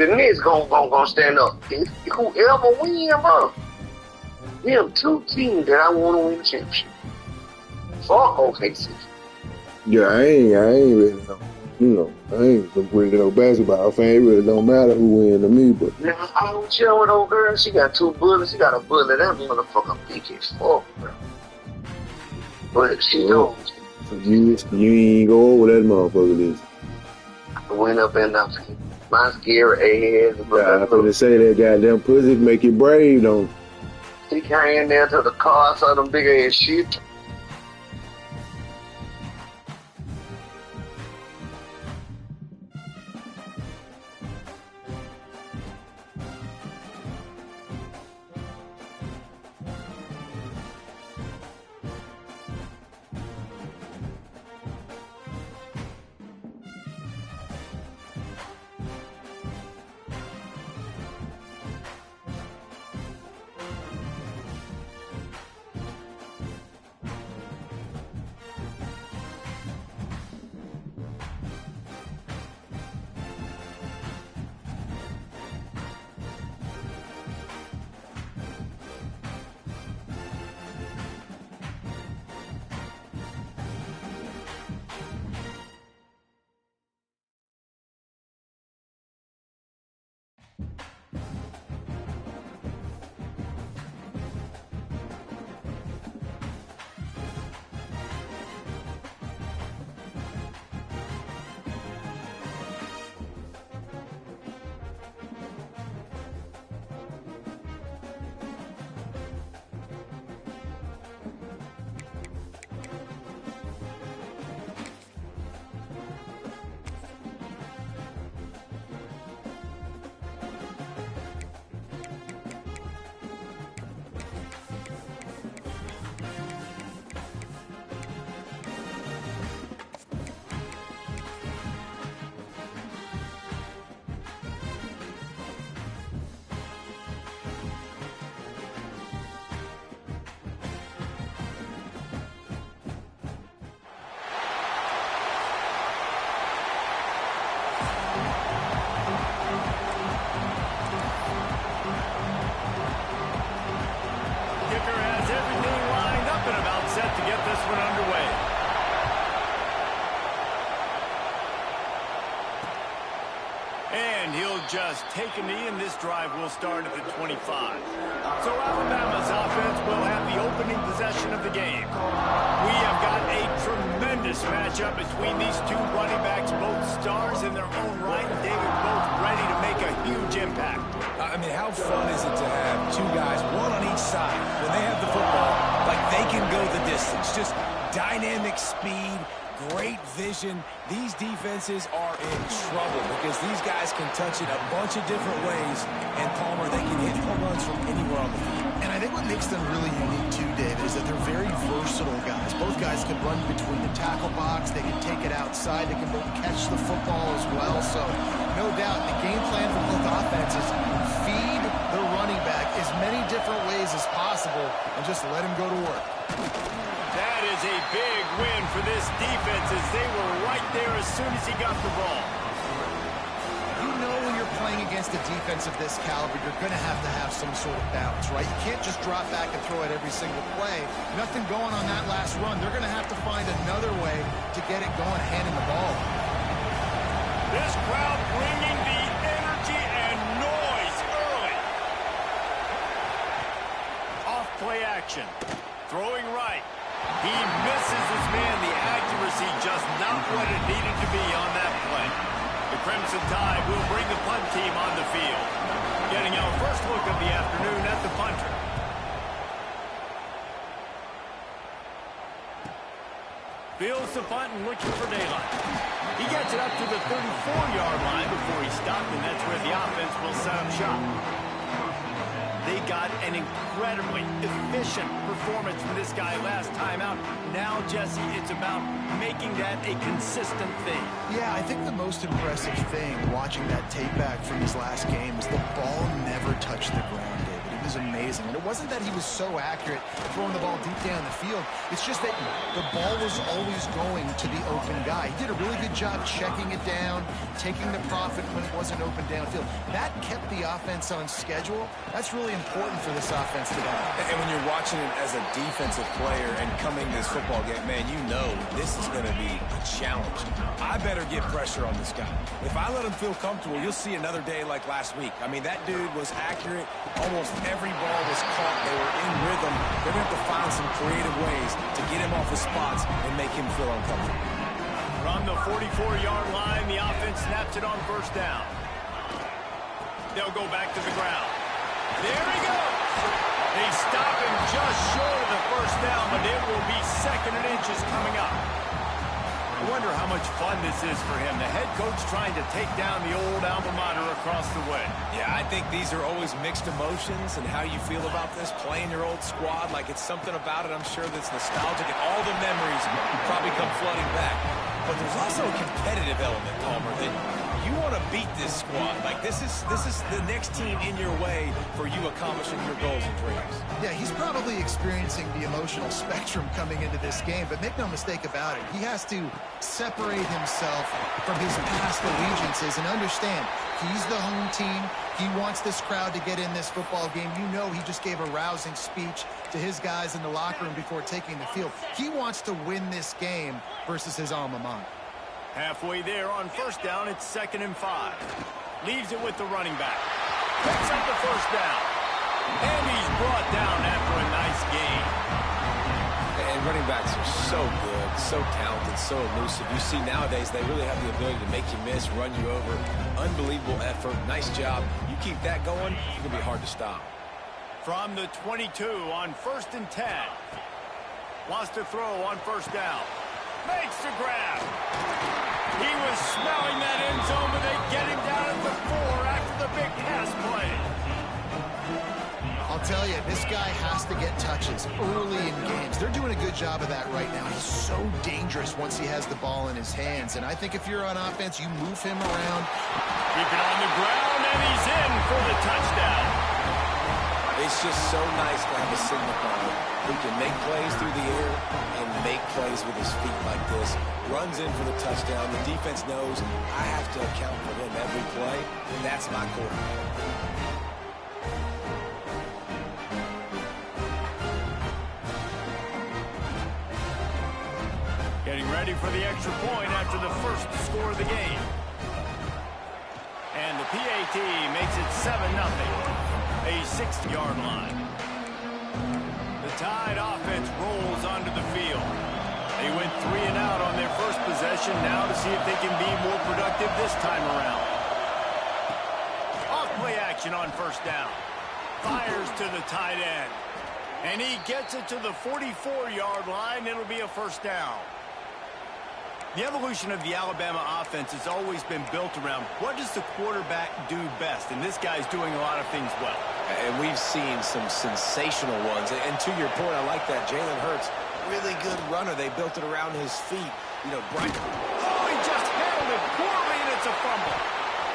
The Knicks gonna stand up. Whoever win, bro. Them two teams that I want to win the championship. Fuck OKC. Yeah, I ain't really I ain't really no basketball fan. It really don't matter who win to me, but Now, I was chilling with old girl. She got two bullets. She got a bullet. That motherfucker big as fuck, bro. But she knows. So you ain't go over that motherfucker this. I went up in my scary ass. Yeah, I'm finna say that goddamn pussy make you brave, don't it? She came there to the car, saw them big ass shit. Just take a knee, and this drive will start at the 25. So Alabama's offense will have the opening possession of the game. We have got a tremendous matchup between these two running backs, both stars in their own right, and David, both ready to make a huge impact. I mean, how fun is it to have two guys, one on each side, when they have the football, like they can go the distance. Just dynamic speed, great vision. These defenses are in trouble because these guys can touch it a bunch of different ways, and Palmer, they can hit home runs from anywhere on the field. And I think what makes them really unique too, David, is that they're very versatile guys. Both guys can run between the tackle box, they can take it outside, they can both catch the football as well. So no doubt the game plan for both offenses, feed the running back as many different ways as possible and just let him go to work. That is a big win for this defense as they were right there as soon as he got the ball. You know when you're playing against a defense of this caliber, you're going to have some sort of balance, right? You can't just drop back and throw it every single play. Nothing going on that last run. They're going to have to find another way to get it going, handing the ball. This crowd bringing the energy and noise early. Off play action. Throwing right. He misses his man. The accuracy just not what it needed to be on that play. The Crimson Tide will bring the punt team on the field. Getting our first look of the afternoon at the punter. Fields the punt and looking for daylight. He gets it up to the 34-yard line before he stopped, and that's where the offense will set up shop. They got an incredibly efficient performance from this guy last time out. Now, Jesse, it's about making that a consistent thing. Yeah, I think the most impressive thing watching that tape back from his last game is the ball never touched the ground, David. He is amazing. And it wasn't that he was so accurate throwing the ball deep down the field. It's just that the ball was always going to the open guy. He did a really good job checking it down, taking the profit when it wasn't open downfield. That kept the offense on schedule. That's really important for this offense today. And when you're watching it as a defensive player and coming to this football game, man, you know this is going to be a challenge. I better get pressure on this guy. If I let him feel comfortable, you'll see another day like last week. I mean, that dude was accurate. Almost every ball was caught. They were in rhythm. They're going to have to find some creative ways to get him off his spots and make him feel uncomfortable. From the 44-yard line, the offense snaps it on first down. They'll go back to the ground. There he goes. They stop him just short of the first down, but it will be 2nd and inches coming up. I wonder how much fun this is for him. The head coach trying to take down the old alma mater across the way. Yeah, I think these are always mixed emotions and how you feel about this, playing your old squad. Like it's something about it, I'm sure, that's nostalgic, and all the memories probably come flooding back. But there's also a competitive element, Palmer, that you want to beat this squad. Like this is the next team in your way for you accomplishing your goals and dreams. Yeah, he's probably experiencing the emotional spectrum coming into this game, but make no mistake about it, he has to separate himself from his past allegiances and understand he's the home team. He wants this crowd to get in this football game. You know he just gave a rousing speech to his guys in the locker room before taking the field. He wants to win this game versus his alma mater. Halfway there on first down, it's 2nd and 5. Leaves it with the running back. Picks up the first down. And he's brought down after a nice gain. And running backs are so good, so talented, so elusive. You see nowadays they really have the ability to make you miss, run you over. Unbelievable effort. Nice job. You keep that going, it's going to be hard to stop. From the 22 on 1st and 10. Wants to throw on first down. Makes the grab. He was smelling that end zone, but they get him down at the 4 after the big pass play. I'll tell you, this guy has to get touches early in games. They're doing a good job of that right now. He's so dangerous once he has the ball in his hands. And I think if you're on offense, you move him around. Keep it on the ground, and he's in for the touchdown. It's just so nice to have a signifier who can make plays through the air and make plays with his feet like this. Runs in for the touchdown. The defense knows I have to account for him every play. That's my quarterback. Getting ready for the extra point after the first score of the game. And the PAT makes it 7-0. A 6-yard line. The Tide offense rolls onto the field. They went 3 and out on their first possession. Now to see if they can be more productive this time around. Off play action on first down. Fires to the tight end. And he gets it to the 44-yard line. It'll be a first down. The evolution of the Alabama offense has always been built around what does the quarterback do best, and this guy's doing a lot of things well. And we've seen some sensational ones. And to your point, I like that. Jalen Hurts, really good runner. They built it around his feet. You know, Brian. Oh, he just handled it poorly, and it's a fumble.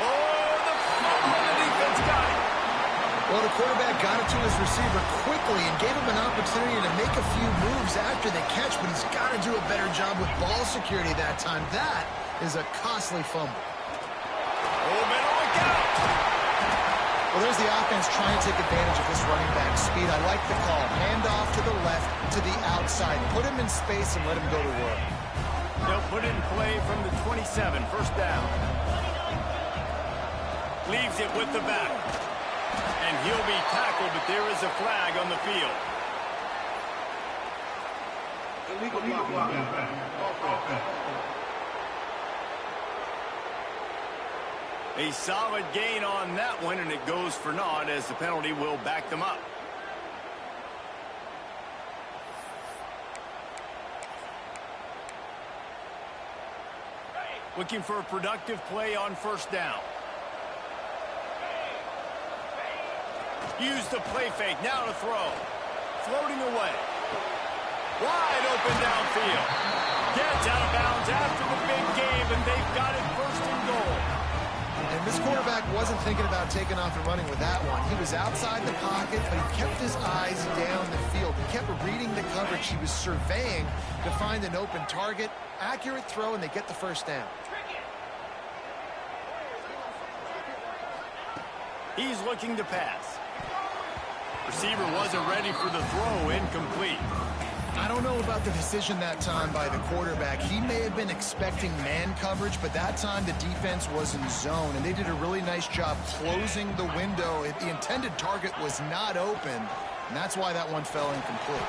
Oh, the fumble, and the defense got it. Well, the quarterback got it to his receiver quickly and gave him an opportunity to make a few moves after the catch, but he's got to do a better job with ball security that time. That is a costly fumble. Oh, man, look out! Well, there's the offense trying to take advantage of this running back speed. I like the call. Hand off to the left, to the outside. Put him in space and let him go to work. They'll put it in play from the 27, first down. Leaves it with the back. And he'll be tackled, but there is a flag on the field. A solid gain on that one, and it goes for naught as the penalty will back them up. Looking for a productive play on first down. Use the play fake, now to throw. Floating away. Wide open downfield. Gets out of bounds after the big game, and they've got it first and goal. And this quarterback wasn't thinking about taking off and running with that one. He was outside the pocket, but he kept his eyes down the field. He kept reading the coverage. He was surveying to find an open target. Accurate throw, and they get the first down. He's looking to pass. Receiver wasn't ready for the throw, incomplete. I don't know about the decision that time by the quarterback. He may have been expecting man coverage, but that time the defense was in zone, and they did a really nice job closing the window. The intended target was not open, and that's why that one fell incomplete.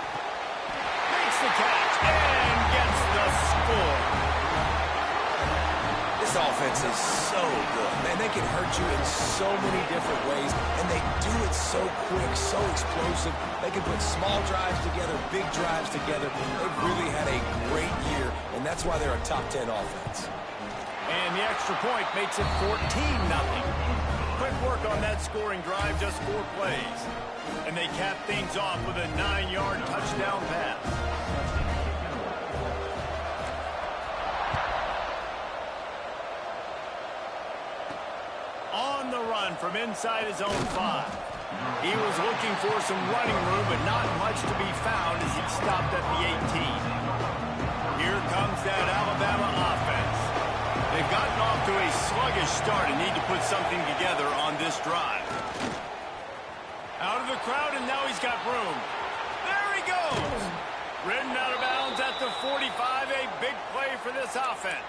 Makes the catch and gets the score. This offense is so good. Man, they can hurt you in so many different ways, and they do it so quick, so explosive. They can put small drives together, big drives together. They've really had a great year, and that's why they're a top 10 offense. And the extra point makes it 14-0. Quick work on that scoring drive, just 4 plays. And they cap things off with a 9-yard touchdown pass. On the run from inside his own 5. He was looking for some running room, but not much to be found as he stopped at the 18. Here comes that Alabama offense. They've gotten off to a sluggish start and need to put something together on this drive. Out of the crowd, and now he's got room. There he goes! Ridden out of bounds at the 45, a big play for this offense.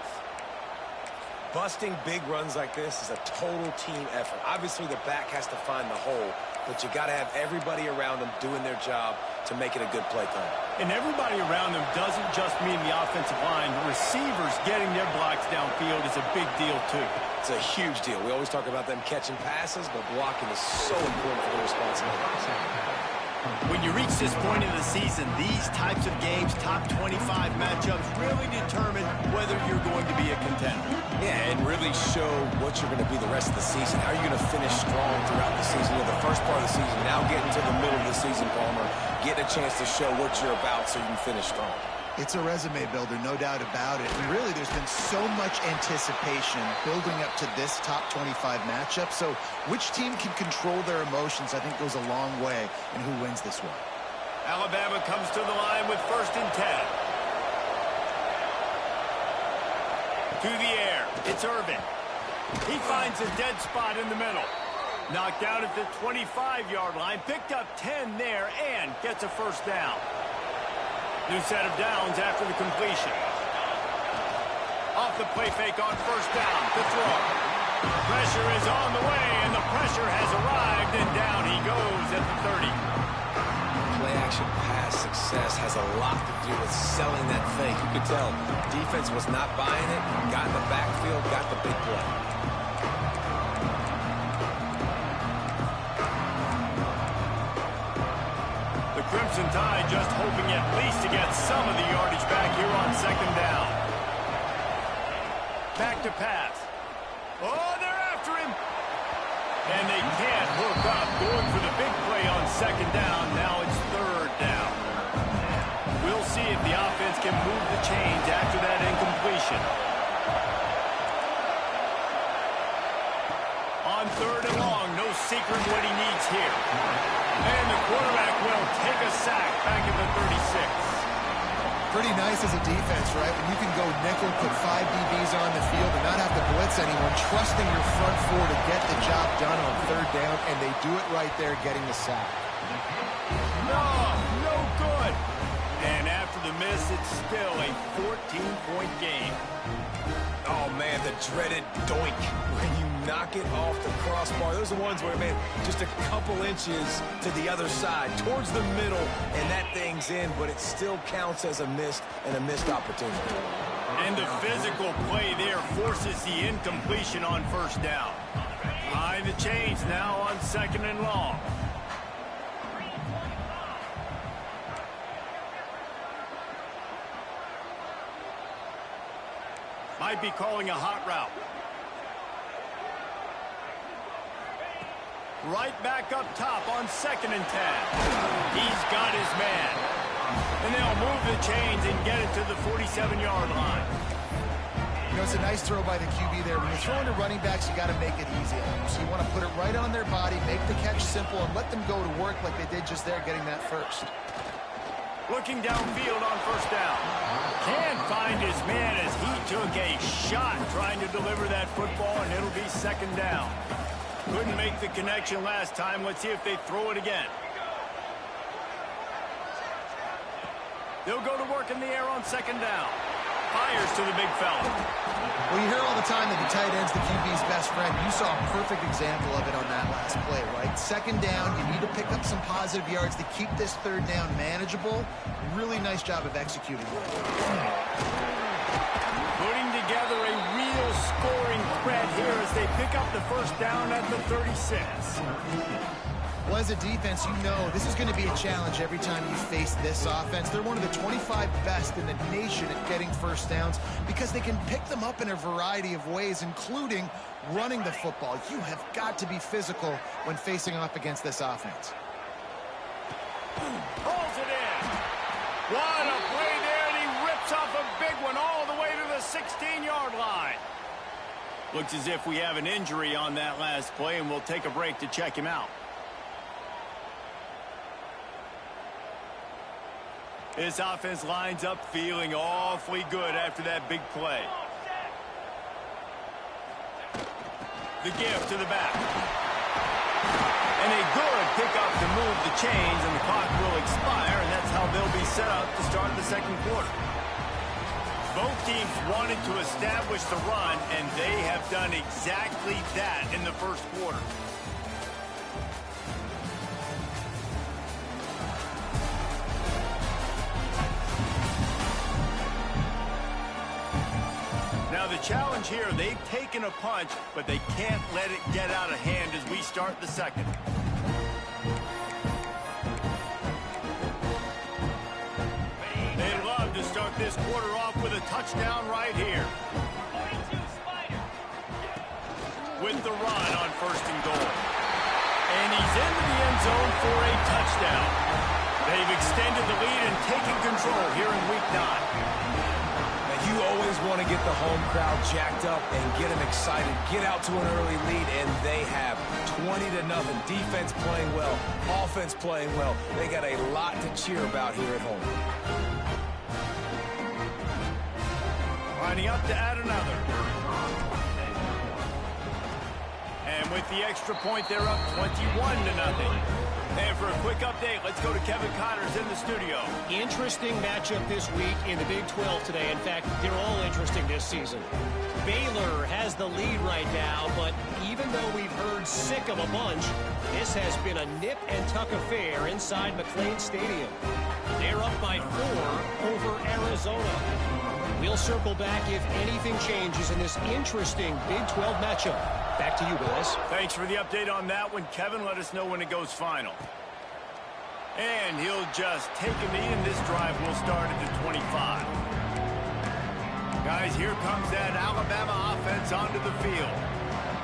Busting big runs like this is a total team effort. Obviously, the back has to find the hole, but you got to have everybody around them doing their job to make it a good play call. And everybody around them doesn't just mean the offensive line. The receivers getting their blocks downfield is a big deal, too. It's a huge deal. We always talk about them catching passes, but blocking is so important for their responsibilities. When you reach this point in the season, these types of games, top 25 matchups, really determine whether you're going to be a contender. Yeah, and really show what you're going to be the rest of the season. How are you going to finish strong throughout the season? You know, the first part of the season, now getting to the middle of the season, Palmer, getting a chance to show what you're about so you can finish strong. It's a resume builder, no doubt about it. And really, there's been so much anticipation building up to this top 25 matchup. So which team can control their emotions, I think, goes a long way in who wins this one. Alabama comes to the line with 1st and 10. To the air, it's Irvin. He finds a dead spot in the middle. Knocked out at the 25-yard line, picked up 10 there, and gets a first down. New set of downs after the completion. Off the play fake on 1st down, the throw. Pressure is on the way, and the pressure has arrived, and down he goes at the 30. Play-action pass success has a lot to do with selling that fake. You could tell defense was not buying it, got in the backfield, got the big play. The Crimson Tide just hoping at least to get some of the yardage back here on 2nd down. Back to pass. Oh, they're after him. And they can't hook up. Going for the big play on 2nd down. Now it's 3rd down. We'll see if the offense can move the chains after that incompletion. On 3rd and long, no secret what he needs here. And the quarterback will take a sack back at the 36. Pretty nice as a defense, right? When you can go nickel, put 5 DBs on the field and not have to blitz anyone, trusting your front 4 to get the job done on 3rd down, and they do it right there, getting the sack. No good. And after the miss, it's still a 14-point game. Oh, man, the dreaded doink. When you knock it off the crossbar, those are the ones where, man, just a couple inches to the other side, towards the middle, and that thing's in, but it still counts as a missed opportunity. And the physical play there forces the incompletion on 1st down. Behind the chains now on 2nd and long. Might be calling a hot route. Right back up top on 2nd and 10. He's got his man. And they'll move the chains and get it to the 47-yard line. You know, it's a nice throw by the QB there. When you're throwing to running backs, you got to make it easy on them. So you want to put it right on their body, make the catch simple, and let them go to work like they did just there, getting that first. Looking downfield on first down. Can't find his man as he took a shot trying to deliver that football, and it'll be second down. Couldn't make the connection last time. Let's see if they throw it again. They'll go to work in the air on second down. Fires to the big fella. Well, you hear all the time that the tight end's the QB's best friend. You saw a perfect example of it on that last play, right? Second down, you need to pick up some positive yards to keep this third down manageable. Really nice job of executing it. Putting together a real scoring threat here as they pick up the first down at the 36. Well, as a defense, you know this is going to be a challenge every time you face this offense. They're one of the 25 best in the nation at getting first downs because they can pick them up in a variety of ways, including running the football. You have got to be physical when facing off against this offense. Pulls it in. What a play there, and he rips off a big one all the way to the 16-yard line. Looks as if we have an injury on that last play, and we'll take a break to check him out. This offense lines up feeling awfully good after that big play. The give to the back. And a good pickup to move the chains, and the clock will expire, and that's how they'll be set up to start the second quarter. Both teams wanted to establish the run, and they have done exactly that in the first quarter. Now the challenge here, they've taken a punch, but they can't let it get out of hand as we start the second. They'd love to start this quarter off with a touchdown right here. With the run on first and goal. And he's into the end zone for a touchdown. They've extended the lead and taken control here in Week 9. You always want to get the home crowd jacked up and get them excited, get out to an early lead, and they have 20-0. Defense playing well, offense playing well. They got a lot to cheer about here at home. Lining up to add another. And with the extra point, they're up 21-0. And for a quick update, let's go to Kevin Connors in the studio. Interesting matchup this week in the Big 12 today. In fact, they're all interesting this season. Baylor has the lead right now, but even though we've heard sick of a bunch, this has been a nip-and-tuck affair inside McLean Stadium. They're up by 4 over Arizona. We'll circle back if anything changes in this interesting Big 12 matchup. Back to you, Willis. Thanks for the update on that one, Kevin. Let us know when it goes final. And he'll just take a knee, and this drive will start at the 25. Guys, here comes that Alabama offense onto the field.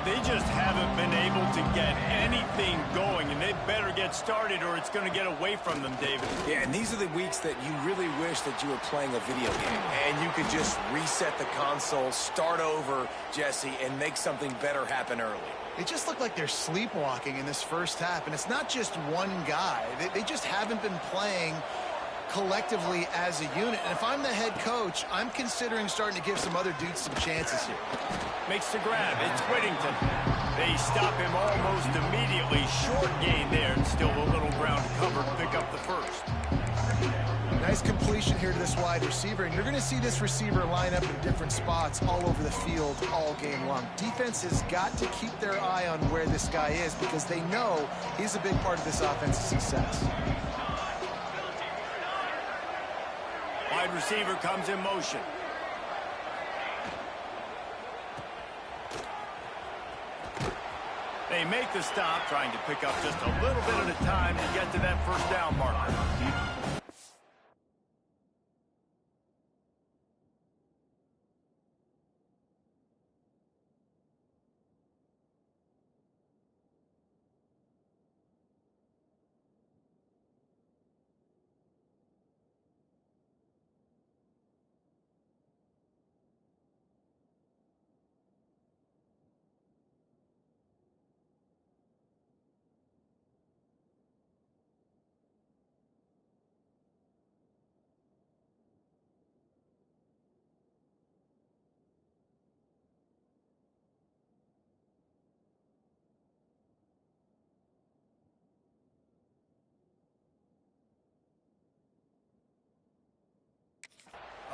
They just haven't been able to get anything going, and they better get started or it's going to get away from them, David. Yeah, and these are the weeks that you really wish that you were playing a video game and you could just reset the console, start over, Jesse, and make something better happen early. They just look like they're sleepwalking in this first half, and it's not just one guy. They just haven't been playing collectively as a unit. And if I'm the head coach, I'm considering starting to give some other dudes some chances here. Makes the grab. It's Whittington. They stop him almost immediately. Short gain there, and still a little ground covered. Pick up the first. Nice completion here to this wide receiver, and you're going to see this receiver line up in different spots all over the field all game long. Defense has got to keep their eye on where this guy is because they know he's a big part of this offense's success. Wide receiver comes in motion. They make the stop, trying to pick up just a little bit at a time to get to that first down marker.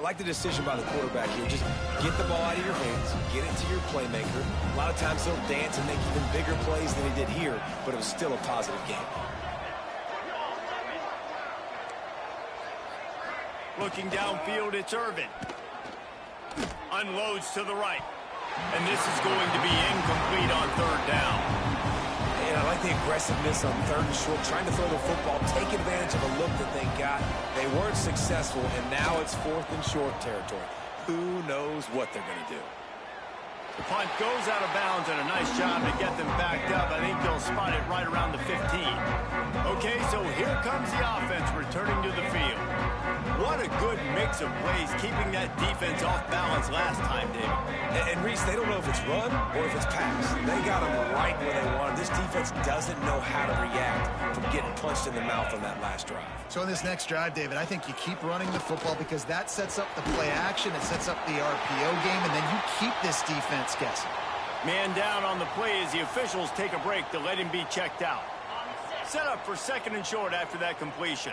I like the decision by the quarterback here. Just get the ball out of your hands, get it to your playmaker. A lot of times he'll dance and make even bigger plays than he did here, but it was still a positive game. Looking downfield, it's Irvin. Unloads to the right. And this is going to be incomplete on third down. And I like the aggressiveness on third and short, trying to throw the football, take advantage of a look that they got. They weren't successful, and now it's fourth and short territory. Who knows what they're going to do? The punt goes out of bounds, and a nice job to get them backed up. I think they'll spot it right around the 15. Okay, so here comes the offense returning to the field. What a good mix of plays, keeping that defense off balance last time, David. And Reese, they don't know if it's run or if it's pass. They got them right where they want them. This defense doesn't know how to react from getting punched in the mouth on that last drive. So in this next drive, David, I think you keep running the football because that sets up the play action, it sets up the RPO game, and then you keep this defense guessing. Man down on the play as the officials take a break to let him be checked out. Set up for second and short after that completion.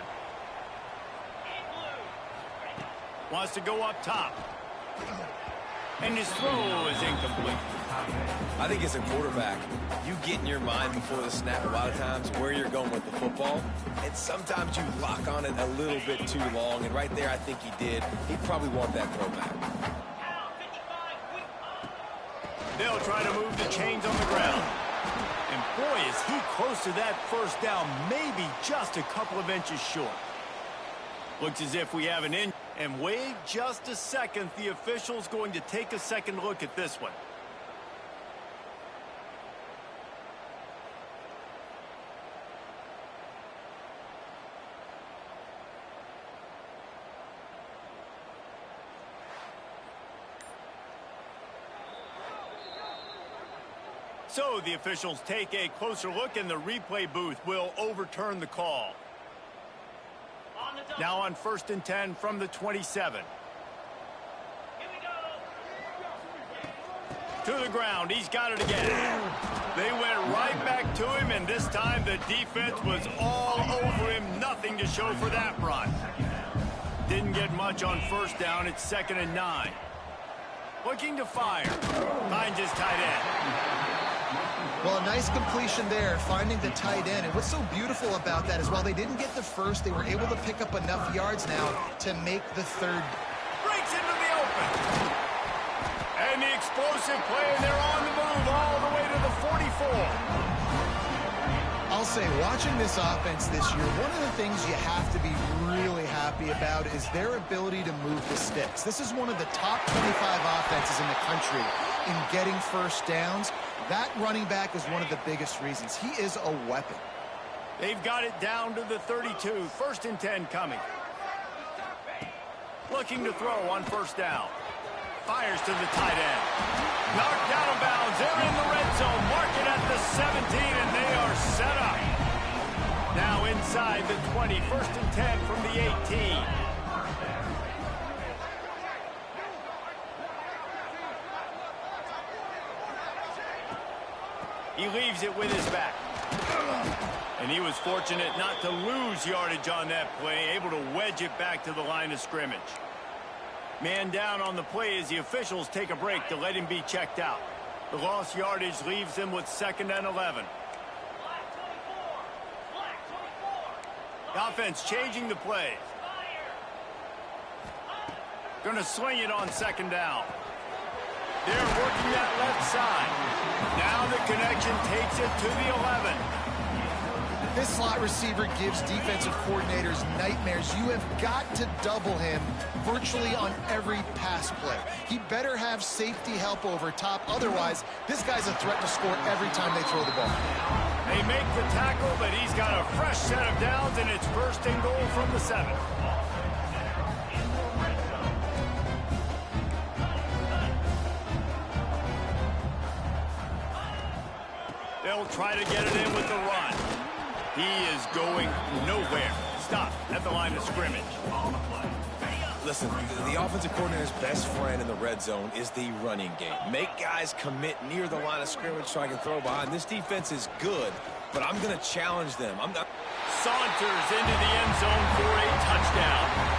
Wants to go up top. And his throw is incomplete. I think as a quarterback, you get in your mind before the snap a lot of times where you're going with the football. And sometimes you lock on it a little bit too long. And right there, I think he did. He'd probably want that throw back. They'll try to move the chains on the ground. And boy, is he close to that first down, maybe just a couple of inches short. Looks as if we have an in. And wait just a second, the official's going to take a second look at this one. So the officials take a closer look, and the replay booth will overturn the call. Now on 1st and 10 from the 27. To the ground. He's got it again. They went right back to him, and this time the defense was all over him. Nothing to show for that run. Didn't get much on first down. It's 2nd and 9. Looking to fire. Finds his tight end. Well, a nice completion there, finding the tight end. And what's so beautiful about that is while they didn't get the first, they were able to pick up enough yards now to make the third. Breaks into the open. And the explosive play, and they're on the move all the way to the 44. I'll say, watching this offense this year, one of the things you have to be really happy about is their ability to move the sticks. This is one of the top 25 offenses in the country in getting first downs. That running back is one of the biggest reasons. He is a weapon. They've got it down to the 32. 1st and 10 coming. Looking to throw on first down. Fires to the tight end. Knocked out of bounds. They're in the red zone. Mark it at the 17, and they are set up. Now inside the 20. 1st and 10 from the 18. He leaves it with his back. And he was fortunate not to lose yardage on that play, able to wedge it back to the line of scrimmage. Man down on the play as the officials take a break to let him be checked out. The lost yardage leaves him with 2nd and 11. The offense changing the play. Gonna sling it on 2nd down. They're working that left side. Now the connection takes it to the 11. This slot receiver gives defensive coordinators nightmares. You have got to double him virtually on every pass play. He better have safety help over top. Otherwise, this guy's a threat to score every time they throw the ball. They make the tackle, but he's got a fresh set of downs, and it's 1st and goal from the 7. They'll try to get it in with the run. He is going nowhere. Stop at the line of scrimmage. Listen, the offensive coordinator's best friend in the red zone is the running game. Make guys commit near the line of scrimmage so I can throw behind. This defense is good, but I'm going to challenge them. Saunters into the end zone for a touchdown.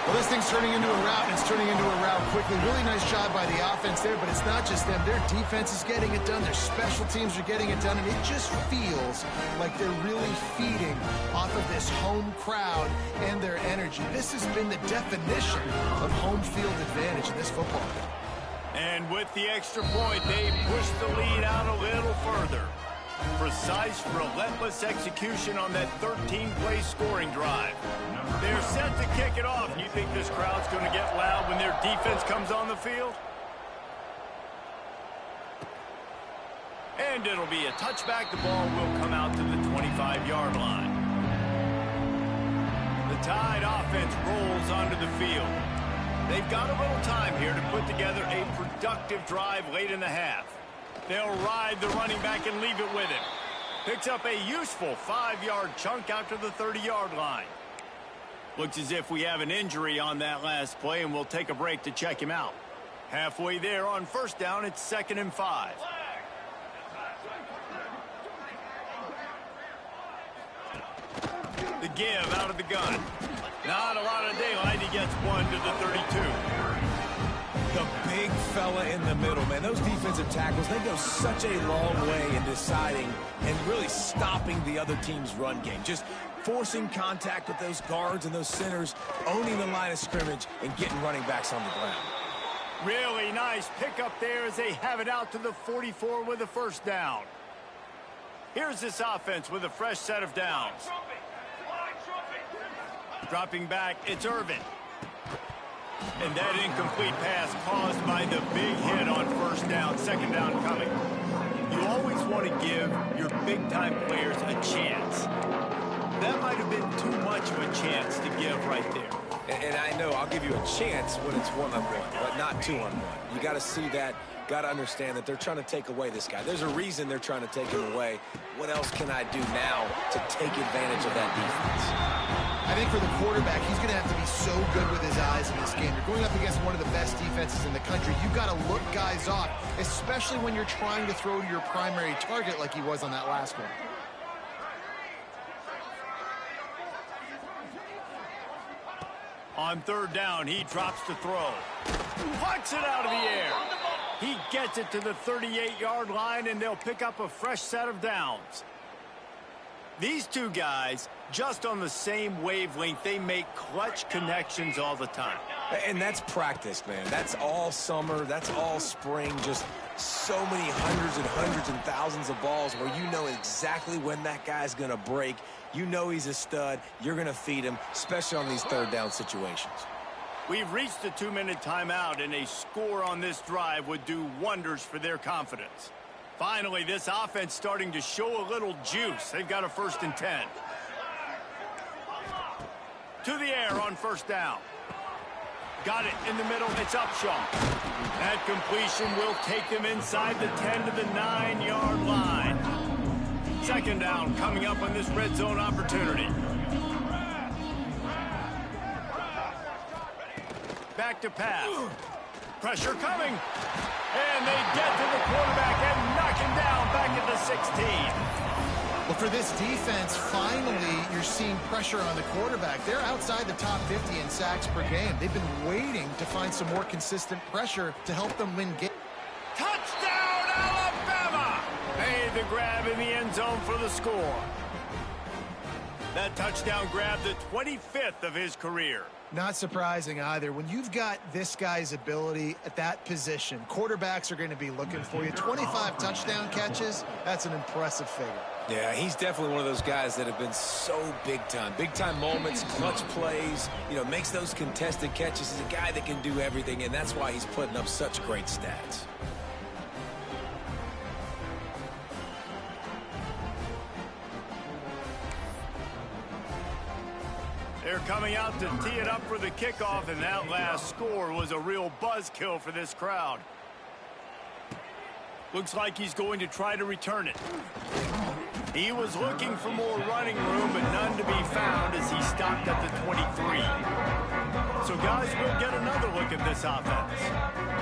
Well, this thing's turning into a rout, and it's turning into a rout quickly. Really nice job by the offense there, but it's not just them. Their defense is getting it done. Their special teams are getting it done, and it just feels like they're really feeding off of this home crowd and their energy. This has been the definition of home field advantage in this football game. And with the extra point, they push the lead out a little further. Precise, relentless execution on that 13-play scoring drive. They're set to kick it off. You think this crowd's going to get loud when their defense comes on the field? And it'll be a touchback. The ball will come out to the 25-yard line. The Tide offense rolls onto the field. They've got a little time here to put together a productive drive late in the half. They'll ride the running back and leave it with him. Picks up a useful 5-yard chunk out to the 30-yard line. Looks as if we have an injury on that last play, and we'll take a break to check him out. Halfway there on first down, it's 2nd and 5. The give out of the gun. Not a lot of daylight. He gets one to the 32. The big fella in the middle, man. Those defensive tackles, they go such a long way in deciding and really stopping the other team's run game. Just forcing contact with those guards and those centers, owning the line of scrimmage, and getting running backs on the ground. Really nice pickup there as they have it out to the 44 with a first down. Here's this offense with a fresh set of downs. Dropping back, it's Irvin. And that incomplete pass caused by the big hit on first down, 2nd down coming. You always want to give your big-time players a chance. That might have been too much of a chance to give right there. And I know I'll give you a chance when it's one-on-one, but not two-on-one. You got to see that, got to understand that they're trying to take away this guy. There's a reason they're trying to take him away. What else can I do now to take advantage of that defense? I think for the quarterback, he's going to have to be so good with his eyes in this game. You're going up against one of the best defenses in the country. You've got to look guys off, especially when you're trying to throw to your primary target like he was on that last one. On 3rd down, he drops to throw. Plucks it out of the air. He gets it to the 38-yard line, and they'll pick up a fresh set of downs. These two guys, just on the same wavelength, they make clutch connections all the time. And that's practice, man. That's all summer. That's all spring. Just so many hundreds and thousands of balls where you know exactly when that guy's going to break. You know he's a stud. You're going to feed him, especially on these 3rd down situations. We've reached the 2-minute timeout, and a score on this drive would do wonders for their confidence. Finally, this offense starting to show a little juice. They've got a 1st and 10. To the air on first down. Got it in the middle. It's Upshaw. That completion will take them inside the 10 to the 9-yard line. 2nd down coming up on this red zone opportunity. Back to pass. Pressure coming. And they get to the quarterback and knock him down back at the 16. Well, for this defense, finally, you're seeing pressure on the quarterback. They're outside the top 50 in sacks per game. They've been waiting to find some more consistent pressure to help them win games. Touchdown, Alabama! Made the grab in the end zone for the score. That touchdown grabbed the 25th of his career. Not surprising either. When you've got this guy's ability at that position, quarterbacks are going to be looking for you. 25 touchdown catches, that's an impressive figure. Yeah, he's definitely one of those guys that have been so big time. Big time moments, clutch plays, makes those contested catches. He's a guy that can do everything, and that's why he's putting up such great stats. They're coming out to tee it up for the kickoff, and that last score was a real buzzkill for this crowd. Looks like he's going to try to return it. He was looking for more running room, but none to be found as he stopped at the 23. So guys, we'll get another look at this offense.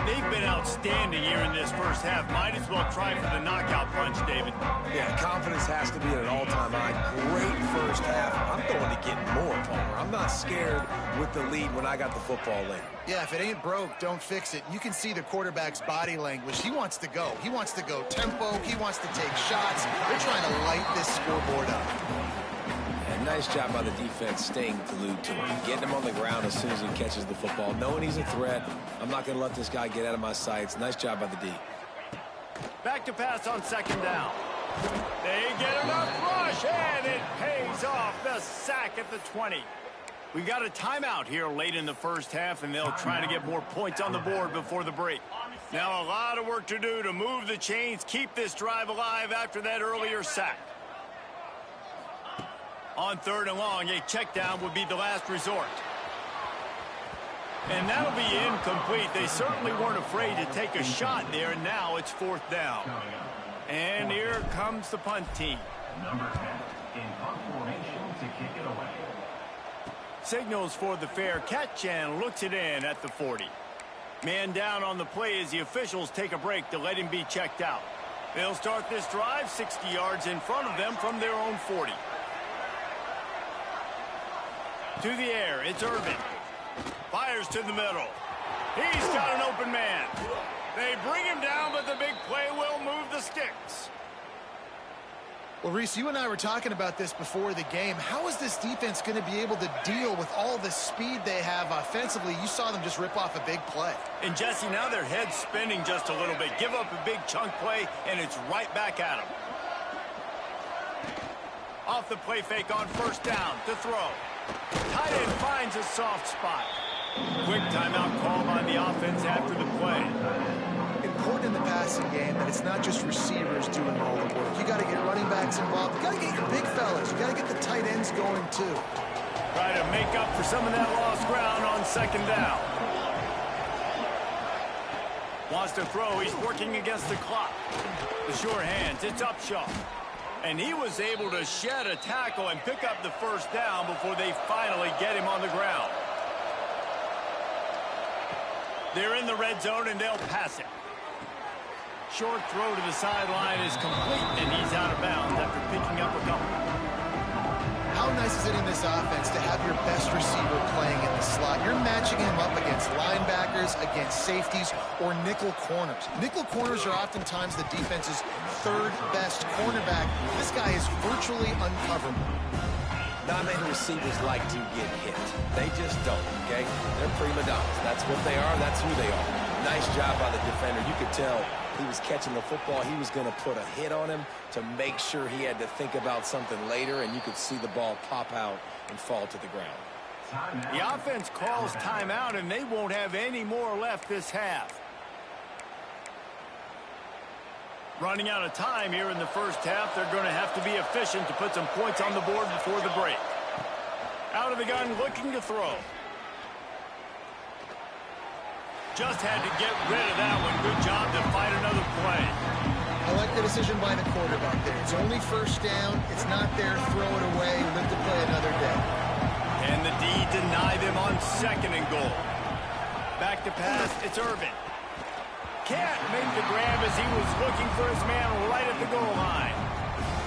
They've been outstanding here in this first half. Might as well try for the knockout punch, David. Yeah, confidence has to be at an all-time high. Great first half. I'm going to getting more, Palmer. I'm not scared with the lead when I got the football late. Yeah, if it ain't broke, don't fix it. You can see the quarterback's body language. He wants to go. He wants to go tempo. He wants to take shots. They're trying to light this scoreboard up. And nice job by the defense staying glued to him, getting him on the ground as soon as he catches the football, knowing he's a threat. I'm not going to let this guy get out of my sights. Nice job by the D. Back to pass on second down. They get enough rush, and it pays off. The sack at the 20. We got a timeout here late in the first half, and they'll try to get more points on the board before the break. Now a lot of work to do to move the chains, keep this drive alive after that earlier sack. On third and long, a check down would be the last resort. And that'll be incomplete. They certainly weren't afraid to take a shot there, and now it's fourth down. And here comes the punt team. Number 10 in punt formation to kick it away. Signals for the fair catch and looks it in at the 40. Man down on the play as the officials take a break to let him be checked out. They'll start this drive 60 yards in front of them from their own 40. To the air, it's Irvin. Fires to the middle. He's got an open man. They bring him down, but the big play will move the sticks. Well, Reese, you and I were talking about this before the game. How is this defense going to be able to deal with all the speed they have offensively? You saw them just rip off a big play. And, Jesse, now their head's spinning just a little bit. Give up a big chunk play, and it's right back at them. Off the play fake on first down to throw. Tight end finds a soft spot. Quick timeout call on the offense after the play. Important in the passing game that it's not just receivers doing all the work. You got to get running backs involved. You got to get your big fellas. You got to get the tight ends going too. Try to make up for some of that lost ground on second down. Wants to throw. He's working against the clock. The sure hands. It's Upshaw. And he was able to shed a tackle and pick up the first down before they finally get him on the ground. They're in the red zone, and they'll pass it. Short throw to the sideline is complete, and he's out of bounds after picking up a couple. How nice is it in this offense to have your best receiver playing in the slot? You're matching him up against linebackers, against safeties, or nickel corners. Nickel corners are oftentimes the defense's third best cornerback. This guy is virtually uncoverable. Not many receivers like to get hit. They just don't, okay? They're prima donnas. That's what they are. That's who they are. Nice job by the defender. You could tell he was catching the football. He was going to put a hit on him to make sure he had to think about something later, and you could see the ball pop out and fall to the ground. The offense calls timeout, and they won't have any more left this half. Running out of time here in the first half. They're going to have to be efficient to put some points on the board before the break. Out of the gun, looking to throw. Just had to get rid of that one. Good job to find another play. I like the decision by the quarterback there. It's only first down. It's not there. Throw it away. Live to play another day. And the D deny them on second and goal. Back to pass. It's Irvin. Can't make the grab as he was looking for his man right at the goal line.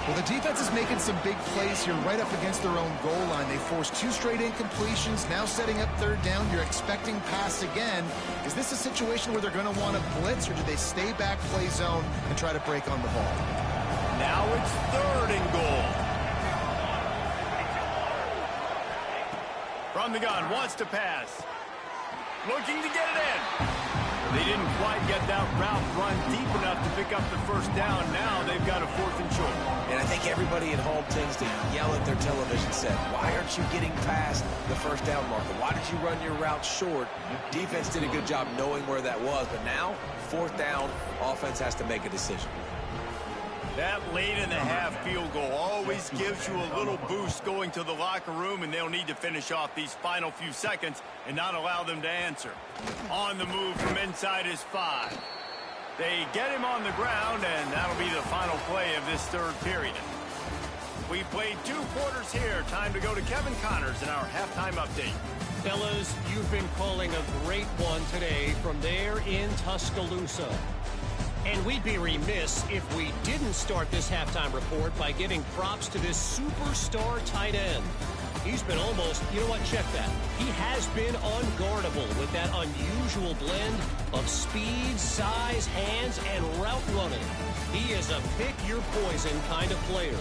Well, the defense is making some big plays here right up against their own goal line. They forced 2 straight incompletions, now setting up third down. You're expecting pass again. Is this a situation where they're going to want to blitz, or do they stay back, play zone, and try to break on the ball? Now it's third and goal. From the gun, wants to pass. Looking to get it in. They didn't quite get that route run deep enough to pick up the first down. Now they've got a fourth and short. And I think everybody at home tends to yell at their television set, why aren't you getting past the first down marker? Why did you run your route short? Defense did a good job knowing where that was, but now, fourth down, offense has to make a decision. That late in the half field goal always gives you a little boost going to the locker room, and they'll need to finish off these final few seconds and not allow them to answer. On the move from inside his 5. They get him on the ground, and that'll be the final play of this third period. We played 2 quarters here. Time to go to Kevin Connors in our halftime update. Fellas, you've been calling a great one today from there in Tuscaloosa. And we'd be remiss if we didn't start this halftime report by giving props to this superstar tight end. He's been almost, you know what, check that. He has been unguardable with that unusual blend of speed, size, hands, and route running. He is a pick-your-poison kind of player.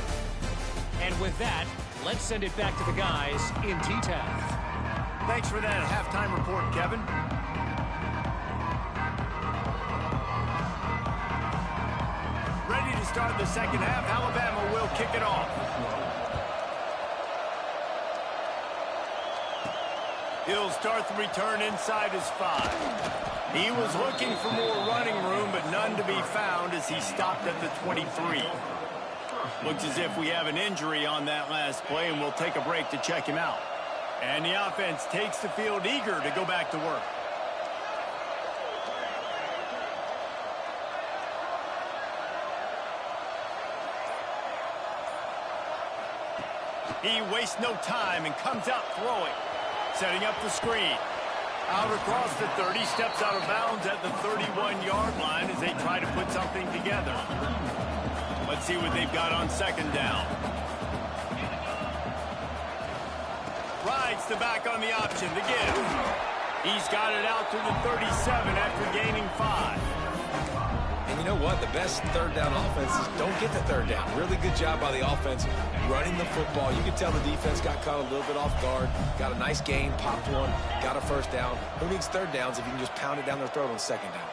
And with that, let's send it back to the guys in T-Town. Thanks for that halftime report, Kevin. Ready to start the second half. Alabama will kick it off. He'll start the return inside his 5. He was looking for more running room, but none to be found as he stopped at the 23. Looks as if we have an injury on that last play, and we'll take a break to check him out. And the offense takes the field eager to go back to work. He wastes no time and comes out throwing. Setting up the screen. Out across the 30, steps out of bounds at the 31-yard line as they try to put something together. Let's see what they've got on second down. Rides the back on the option to give. He's got it out to the 37 after gaining 5. And you know what? The best third down offenses don't get the third down. Really good job by the offense running the football. You can tell the defense got caught a little bit off guard. Got a nice gain, popped one, got a first down. Who needs third downs if you can just pound it down their throat on second down?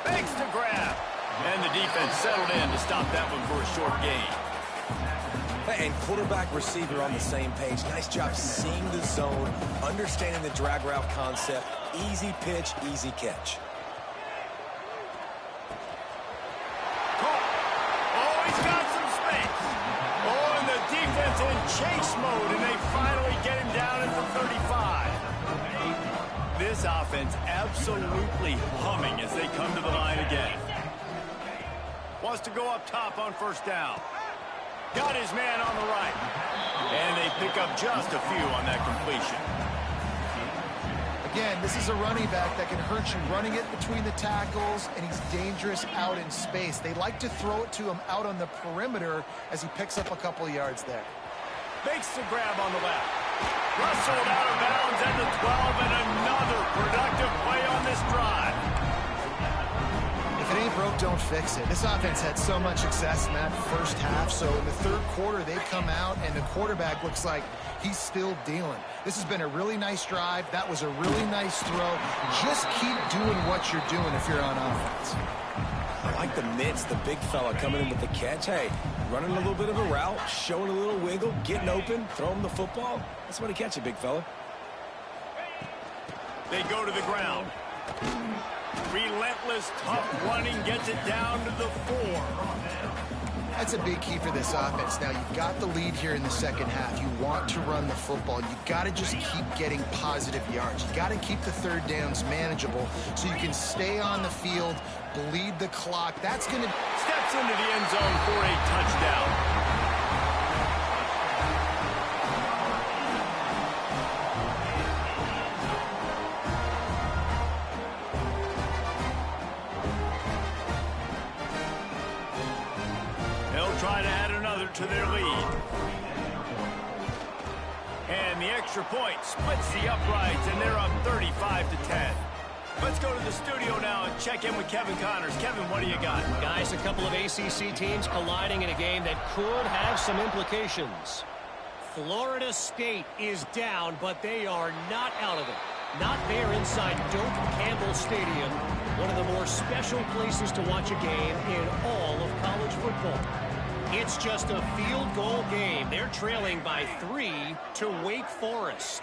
Thanks to grab. And the defense settled in to stop that one for a short gain. Hey, and quarterback receiver on the same page. Nice job seeing the zone, understanding the drag route concept. Easy pitch, easy catch. Defense in chase mode, and they finally get him down at the 35. This offense absolutely humming as they come to the line again. Wants to go up top on first down. Got his man on the right. And they pick up just a few on that completion. Again, this is a running back that can hurt you running it between the tackles, and he's dangerous out in space. They like to throw it to him out on the perimeter as he picks up a couple of yards there. Makes the grab on the left. Rustled out of bounds at the 12, and another productive play on this drive. If it ain't broke, don't fix it. This offense had so much success in that first half, so in the third quarter, they come out, and the quarterback looks like he's still dealing. This has been a really nice drive. That was a really nice throw. Just keep doing what you're doing if you're on offense. I like the mitts, the big fella coming in with the catch. Hey, running a little bit of a route, showing a little wiggle, getting open, throwing the football. That's when he catch it, big fella. They go to the ground. Relentless, tough running gets it down to the 4. That's a big key for this offense. Now, you've got the lead here in the second half. You want to run the football. You got to just keep getting positive yards. You got to keep the third downs manageable so you can stay on the field, bleed the clock. That's going to... Steps into the end zone for a touchdown. Try to add another to their lead. And the extra point splits the uprights, and they're up 35-10. Let's go to the studio now and check in with Kevin Connors. Kevin, what do you got? Guys, a couple of ACC teams colliding in a game that could have some implications. Florida State is down, but they are not out of it. Not there inside Doak Campbell Stadium, one of the more special places to watch a game in all of college football. It's just a field goal game. They're trailing by 3 to Wake Forest.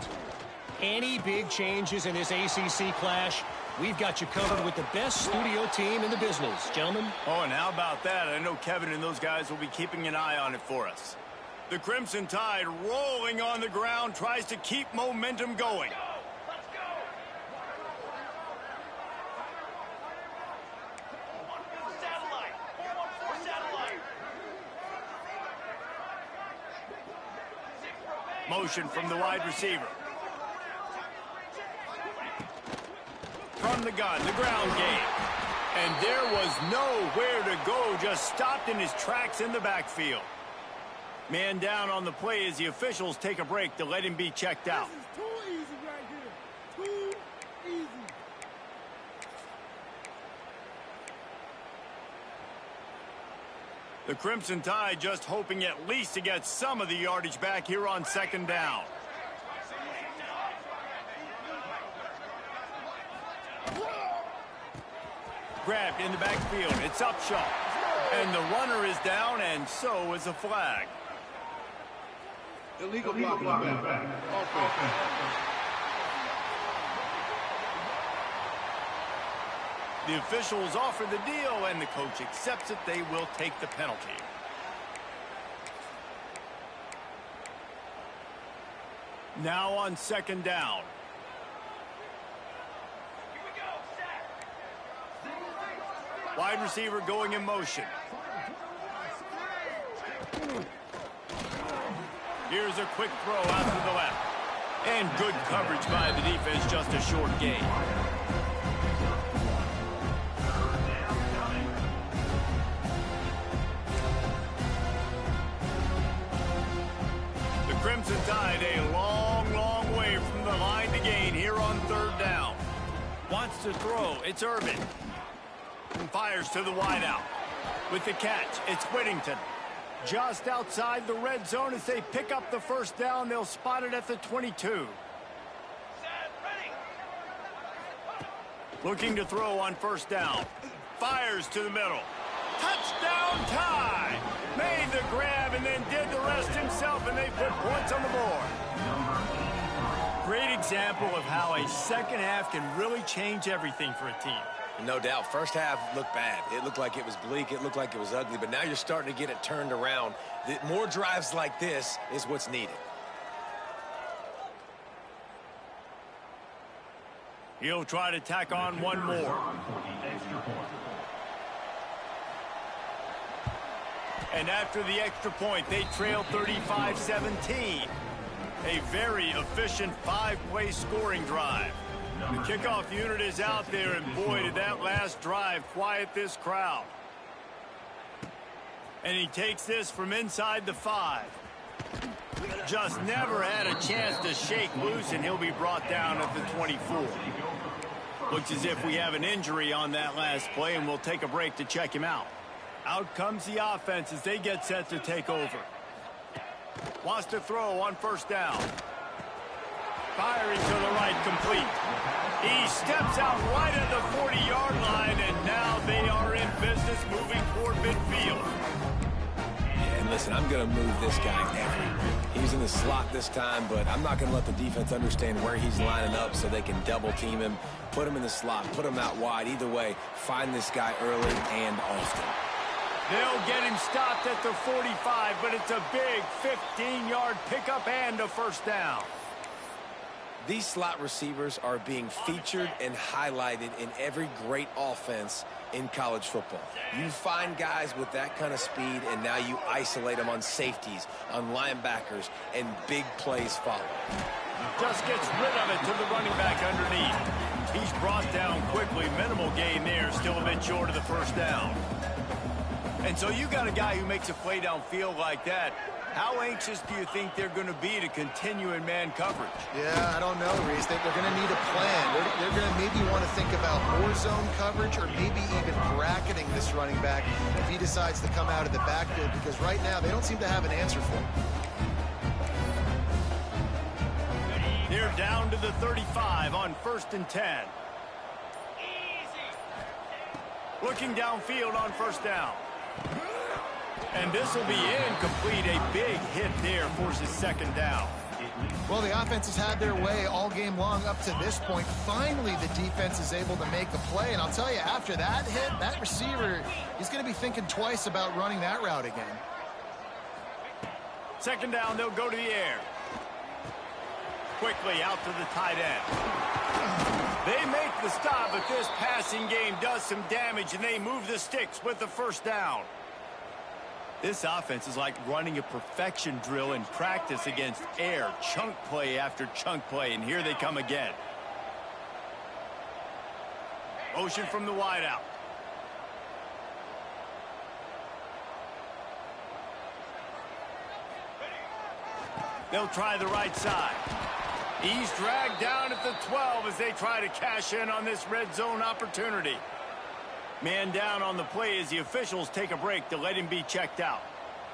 Any big changes in this ACC clash, we've got you covered with the best studio team in the business, gentlemen. Oh, and how about that? I know Kevin and those guys will be keeping an eye on it for us. The Crimson Tide rolling on the ground, tries to keep momentum going. Motion from the wide receiver. From the gun, the ground game. And there was nowhere to go, just stopped in his tracks in the backfield. Man down on the play as the officials take a break to let him be checked out. This is too easy right here. Too easy. The Crimson Tide just hoping at least to get some of the yardage back here on second down. Grabbed in the backfield. It's Upshaw. And the runner is down, and so is a flag. Illegal blocking back. Offense. The officials offer the deal, and the coach accepts it. They will take the penalty. Now on second down. Wide receiver going in motion. Here's a quick throw out to the left. And good coverage by the defense, just a short gain. The Crimson Tide a long, long way from the line to gain here on third down. Wants to throw. It's Irvin. And fires to the wideout. With the catch, it's Whittington. Just outside the red zone as they pick up the first down. They'll spot it at the 22. Looking to throw on first down. Fires to the middle. Touchdown Tide! Made the grab and then did the rest himself, and they put points on the board. Great example of how a second half can really change everything for a team. No doubt. First half looked bad. It looked like it was bleak. It looked like it was ugly. But now you're starting to get it turned around. More drives like this is what's needed. He'll try to tack on one more. And after the extra point, they trail 35-17. A very efficient five-play scoring drive. The kickoff unit is out there, and boy, did that last drive quiet this crowd. And he takes this from inside the 5. Just never had a chance to shake loose, and he'll be brought down at the 24. Looks as if we have an injury on that last play, and we'll take a break to check him out. Out comes the offense as they get set to take over. Wants to throw on first down. Firing to the right, complete. He steps out right at the 40-yard line, and now they are in business moving toward midfield. And listen, I'm going to move this guy everywhere. He's in the slot this time, but I'm not going to let the defense understand where he's lining up so they can double team him, put him in the slot, put him out wide. Either way, find this guy early and often. They'll get him stopped at the 45, but it's a big 15-yard pickup and a first down. These slot receivers are being featured and highlighted in every great offense in college football. You find guys with that kind of speed, and now you isolate them on safeties, on linebackers, and big plays follow. Just gets rid of it to the running back underneath. He's brought down quickly. Minimal gain there, still a bit short of the first down. And so you got a guy who makes a play downfield like that. How anxious do you think they're going to be to continue in man coverage? Yeah, I don't know, Reese. They're going to need a plan. They're going to maybe want to think about more zone coverage or maybe even bracketing this running back if he decides to come out of the backfield, because right now they don't seem to have an answer for him. They're down to the 35 on 1st and 10. Looking downfield on first down. And this will be incomplete. A big hit there forces second down. Well, the offense has had their way all game long up to this point. Finally, the defense is able to make a play. And I'll tell you, after that hit, that receiver, he's going to be thinking twice about running that route again. Second down, they'll go to the air. Quickly out to the tight end. They make the stop, but this passing game does some damage, and they move the sticks with the first down. This offense is like running a perfection drill in practice against air, chunk play after chunk play, and here they come again. Motion from the wideout. They'll try the right side. He's dragged down at the 12 as they try to cash in on this red zone opportunity. Man down on the play as the officials take a break to let him be checked out.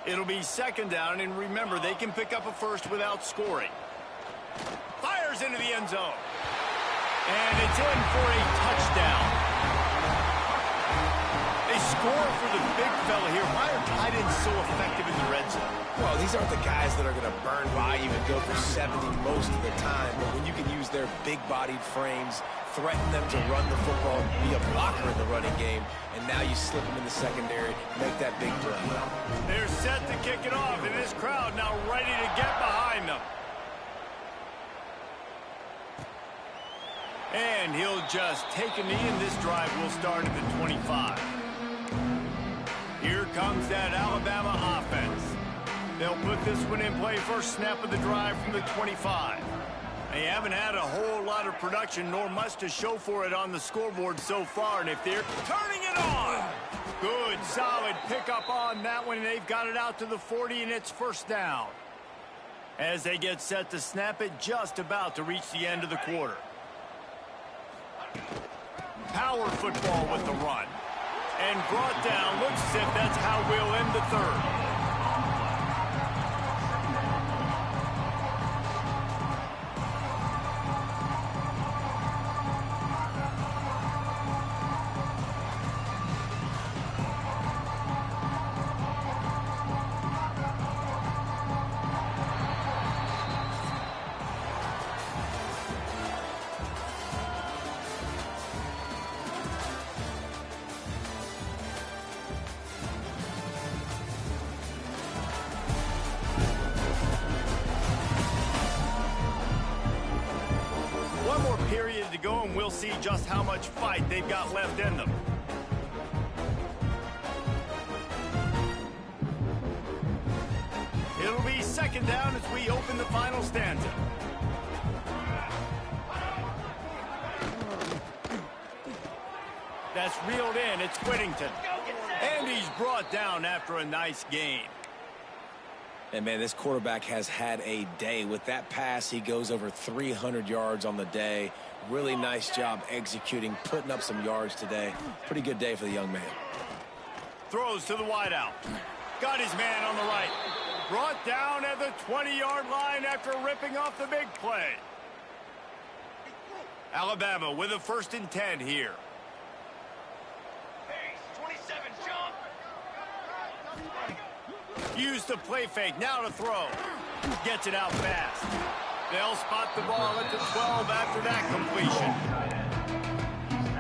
It'll be second down, and remember, they can pick up a first without scoring. Fires into the end zone. And it's in for a touchdown. They score for the big fella here. Why are tight ends so effective in the red zone? Well, these aren't the guys that are going to burn by you and go for 70 most of the time. But when you can use their big-bodied frames, threaten them to run the football, be a blocker in the running game, and now you slip them in the secondary, make that big play. They're set to kick it off, and this crowd now ready to get behind them. And he'll just take a knee, and this drive will start at the 25. Here comes that Alabama offense. They'll put this one in play first snap of the drive from the 25. They haven't had a whole lot of production, nor much to show for it on the scoreboard so far, and if they're turning it on, good, solid pickup on that one, and they've got it out to the 40, and it's first down. As they get set to snap it, just about to reach the end of the quarter. Power football with the run. And brought down. Looks as if that's how we'll end the third. Period to go, and we'll see just how much fight they've got left in them. It'll be second down as we open the final stanza. That's reeled in. It's Whittington. And he's brought down after a nice gain. And, man, this quarterback has had a day. With that pass, he goes over 300 yards on the day. Really nice job executing, putting up some yards today. Pretty good day for the young man. Throws to the wideout. Got his man on the right. Brought down at the 20-yard line after ripping off the big play. Alabama with a 1st and 10 here. Used the play fake, now to throw. Gets it out fast. They'll spot the ball at the 12 after that completion.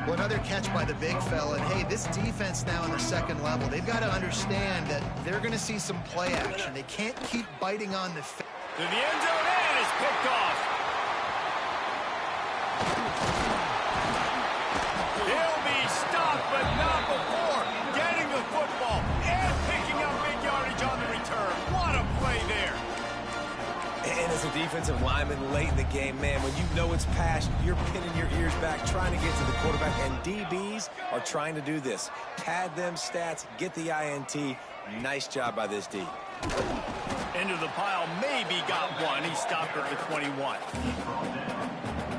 Well, another catch by the big fella. And, hey, this defense now in the second level, they've got to understand that they're going to see some play action. They can't keep biting on the to the end zone, and it's picked off. He'll be stopped, but not before getting the football and picking up big yardage on the return. What a play there. And as a defensive lineman late in the game, man, when you know it's passed, you're pinning your ears back, trying to get to the quarterback, and DBs are trying to do this. Pad them stats, get the INT. Nice job by this D. Into the pile, maybe got one. He stopped at the 21.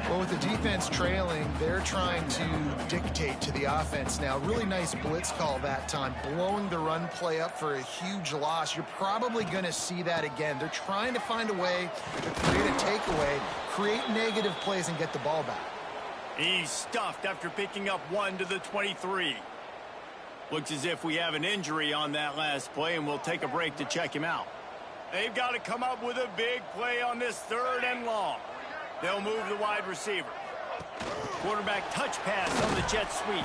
Well, with the defense trailing, they're trying to dictate to the offense now. Really nice blitz call that time, blowing the run play up for a huge loss. You're probably going to see that again. They're trying to find a way to create a takeaway, create negative plays, and get the ball back. He's stuffed after picking up one to the 23. Looks as if we have an injury on that last play, and we'll take a break to check him out. They've got to come up with a big play on this 3rd and long. They'll move the wide receiver. Quarterback touch pass on the jet sweep.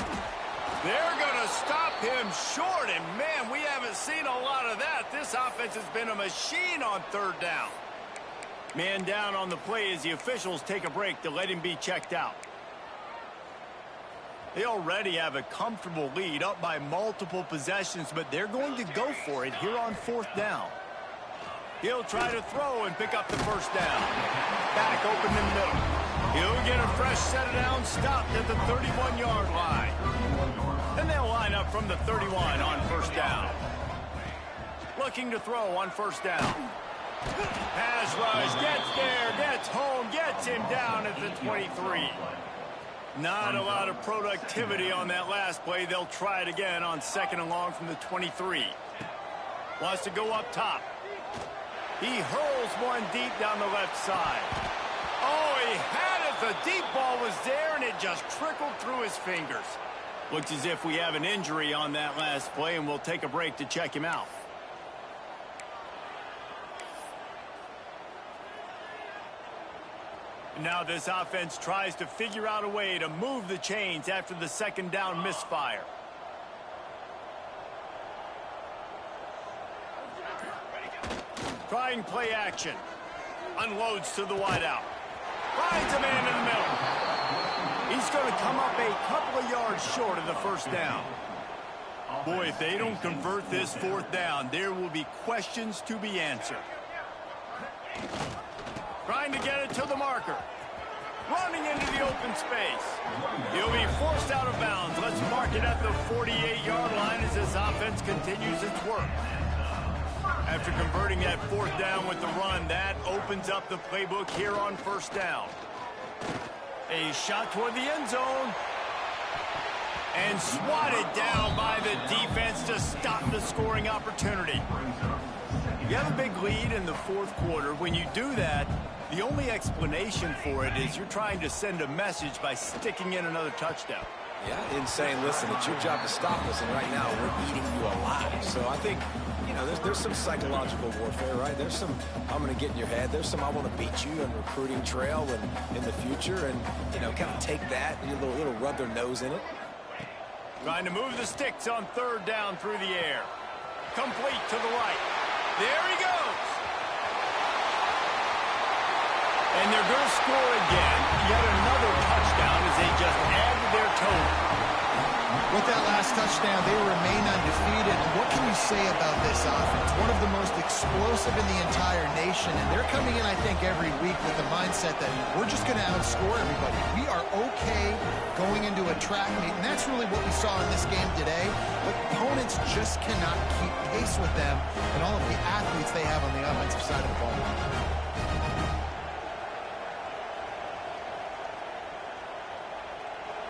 They're going to stop him short, and, man, we haven't seen a lot of that. This offense has been a machine on 3rd down. Man down on the play as the officials take a break to let him be checked out. They already have a comfortable lead, up by multiple possessions, but they're going to go for it here on 4th down. He'll try to throw and pick up the 1st down. Back open in the middle. He'll get a fresh set of downs, stopped at the 31-yard line. And they'll line up from the 31 on 1st down. Looking to throw on 1st down. Pass rush, gets there, gets home, gets him down at the 23. Not a lot of productivity on that last play. They'll try it again on 2nd and long from the 23. Wants to go up top. He hurls one deep down the left side. Oh, he had it. The deep ball was there, and it just trickled through his fingers. Looks as if we have an injury on that last play, and we'll take a break to check him out. Now this offense tries to figure out a way to move the chains after the 2nd down misfire. Trying play action. Unloads to the wideout. Finds a man in the middle. He's going to come up a couple of yards short of the 1st down. Boy, if they don't convert this 4th down, there will be questions to be answered. Trying to get it to the marker. Running into the open space. He'll be forced out of bounds. Let's mark it at the 48-yard line as this offense continues its work. After converting that 4th down with the run, that opens up the playbook here on 1st down. A shot toward the end zone. And swatted down by the defense to stop the scoring opportunity. You have a big lead in the 4th quarter. When you do that, the only explanation for it is you're trying to send a message by sticking in another touchdown. Yeah, in saying, listen, it's your job to stop us, and right now we're eating you alive. So I think, you know, there's some psychological warfare, right? There's some, I'm going to get in your head. There's some, I want to beat you on recruiting trail and in the future, and, you know, kind of take that and a little rub their nose in it. Trying to move the sticks on 3rd down through the air. Complete to the right. There he goes. And they're going to score again. Yet another touchdown as they just add to their total. With that last touchdown, they remain undefeated. And what can you say about this offense? One of the most explosive in the entire nation. And they're coming in, I think, every week with the mindset that we're just going to outscore everybody. We are okay going into a track meet. And that's really what we saw in this game today. But opponents just cannot keep pace with them and all of the athletes they have on the offensive side of the ball.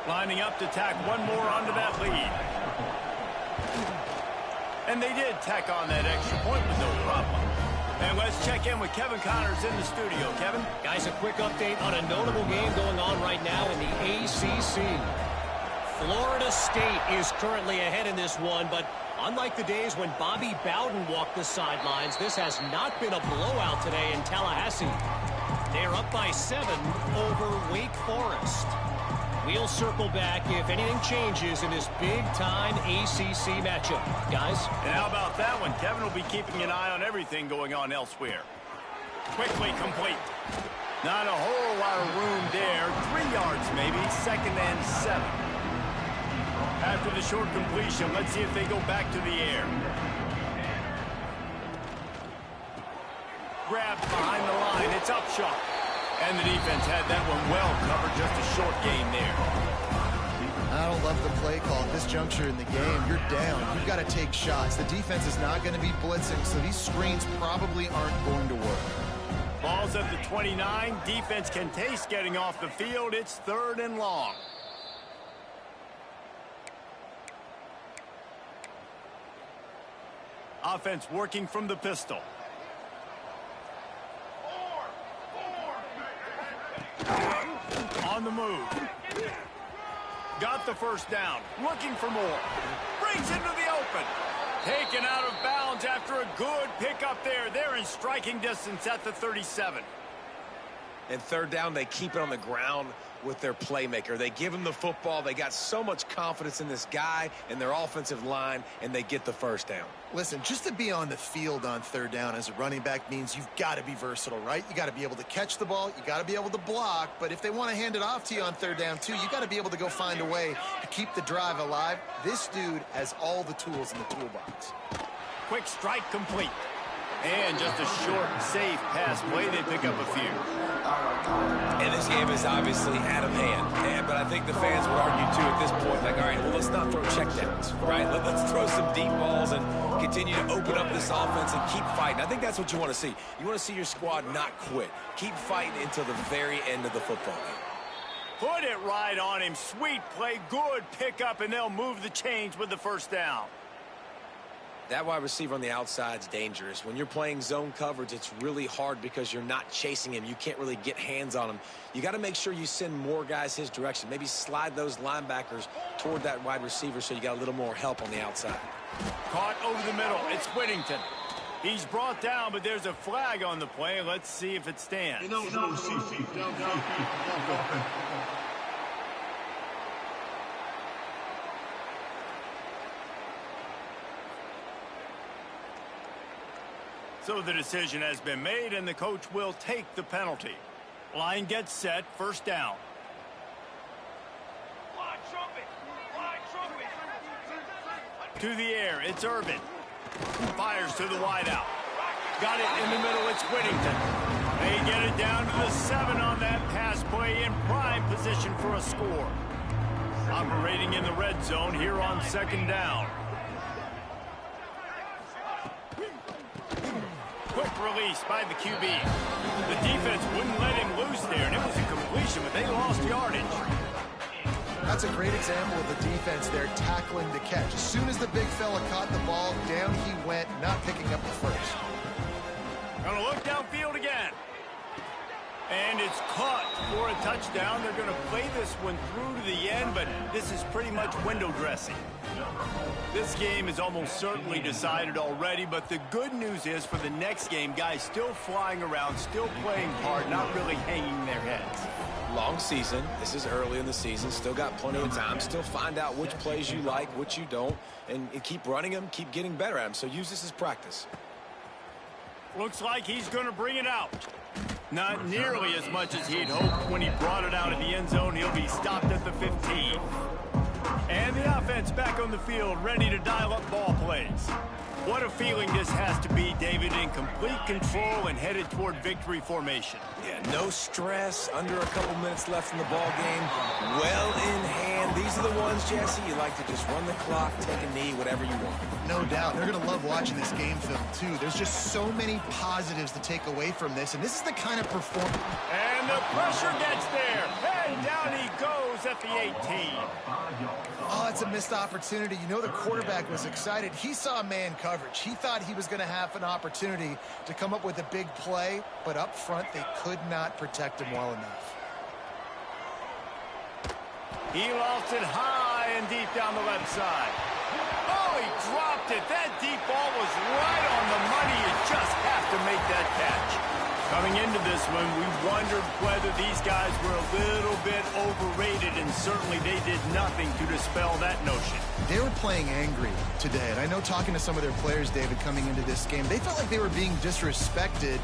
Lining up to tack one more onto that lead. And they did tack on that extra point with no problem. And let's check in with Kevin Connors in the studio. Kevin? Guys, a quick update on a notable game going on right now in the ACC. Florida State is currently ahead in this one, but unlike the days when Bobby Bowden walked the sidelines, this has not been a blowout today in Tallahassee. They're up by 7 over Wake Forest. We'll circle back if anything changes in this big-time ACC matchup. Guys? And how about that one? Kevin will be keeping an eye on everything going on elsewhere. Quickly complete. Not a whole lot of room there. 3 yards maybe. 2nd and 7. After the short completion, let's see if they go back to the air. Grabbed behind the line. It's Upshaw. And the defense had that one well covered. Just a short gain there. I don't love the play call at this juncture in the game. You're down. You've got to take shots. The defense is not going to be blitzing, so these screens probably aren't going to work. Ball's at the 29. Defense can taste getting off the field. It's 3rd and long. Offense working from the pistol. On the move. Got the 1st down. Looking for more. Brings into the open. Taken out of bounds after a good pickup there. They're in striking distance at the 37. And 3rd down, they keep it on the ground with their playmaker. They give him the football. They got so much confidence in this guy and their offensive line, and they get the 1st down. Listen, just to be on the field on 3rd down as a running back means you've got to be versatile, right? You got to be able to catch the ball. You got to be able to block. But if they want to hand it off to you on 3rd down, too, you got to be able to go find a way to keep the drive alive. This dude has all the tools in the toolbox. Quick strike complete. And just a short, safe pass play. They pick up a few. And this game is obviously out of hand. But I think the fans would argue, too, at this point, like, all right, well, let's not throw checkdowns, right? Let's throw some deep balls and continue to open up this offense and keep fighting. I think that's what you want to see. You want to see your squad not quit. Keep fighting until the very end of the football game. Put it right on him. Sweet play, good pickup, and they'll move the chains with the first down. That wide receiver on the outside is dangerous. When you're playing zone coverage, it's really hard because you're not chasing him. You can't really get hands on him. You got to make sure you send more guys his direction. Maybe slide those linebackers toward that wide receiver so you got a little more help on the outside. Caught over the middle. It's Whittington. He's brought down, but there's a flag on the play. Let's see if it stands. So the decision has been made, and the coach will take the penalty. Line gets set, first down. To the air, it's Urban. Fires to the wideout. Got it in the middle, it's Whittington. They get it down to the 7 on that pass play, in prime position for a score. Operating in the red zone here on second down. Quick release by the QB. The defense wouldn't let him loose there, and it was a completion, but they lost yardage. That's a great example of the defense there tackling the catch. As soon as the big fella caught the ball, down he went, not picking up the first. Gonna look downfield again. And it's caught for a touchdown. They're going to play this one through to the end, but this is pretty much window dressing. This game is almost certainly decided already, but the good news is for the next game, guys still flying around, still playing hard, not really hanging their heads. Long season. This is early in the season. Still got plenty of time. Still find out which plays you like, which you don't, and keep running them, keep getting better at them. So use this as practice. Looks like he's going to bring it out. Not nearly as much as he'd hoped when he brought it out in the end zone. He'll be stopped at the 15. And the offense back on the field, ready to dial up ball plays. What a feeling this has to be, David, in complete control and headed toward victory formation. Yeah, no stress, under a couple minutes left in the ball game, well in hand. These are the ones, Jesse, you like to just run the clock, take a knee, whatever you want. No doubt. They're going to love watching this game film, too. There's just so many positives to take away from this, and this is the kind of performance. And the pressure gets there. And down he goes at the 18. Oh, it's a missed opportunity. You know the quarterback was excited. He saw man coverage. He thought he was going to have an opportunity to come up with a big play, but up front they could not protect him well enough. He lost it high and deep down the left side. Oh, he dropped it. That deep ball was right on the money. You just have to make that catch. Coming into this one, we wondered whether these guys were a little bit overrated, and certainly they did nothing to dispel that notion. They were playing angry today, and I know talking to some of their players, David, coming into this game, they felt like they were being disrespected.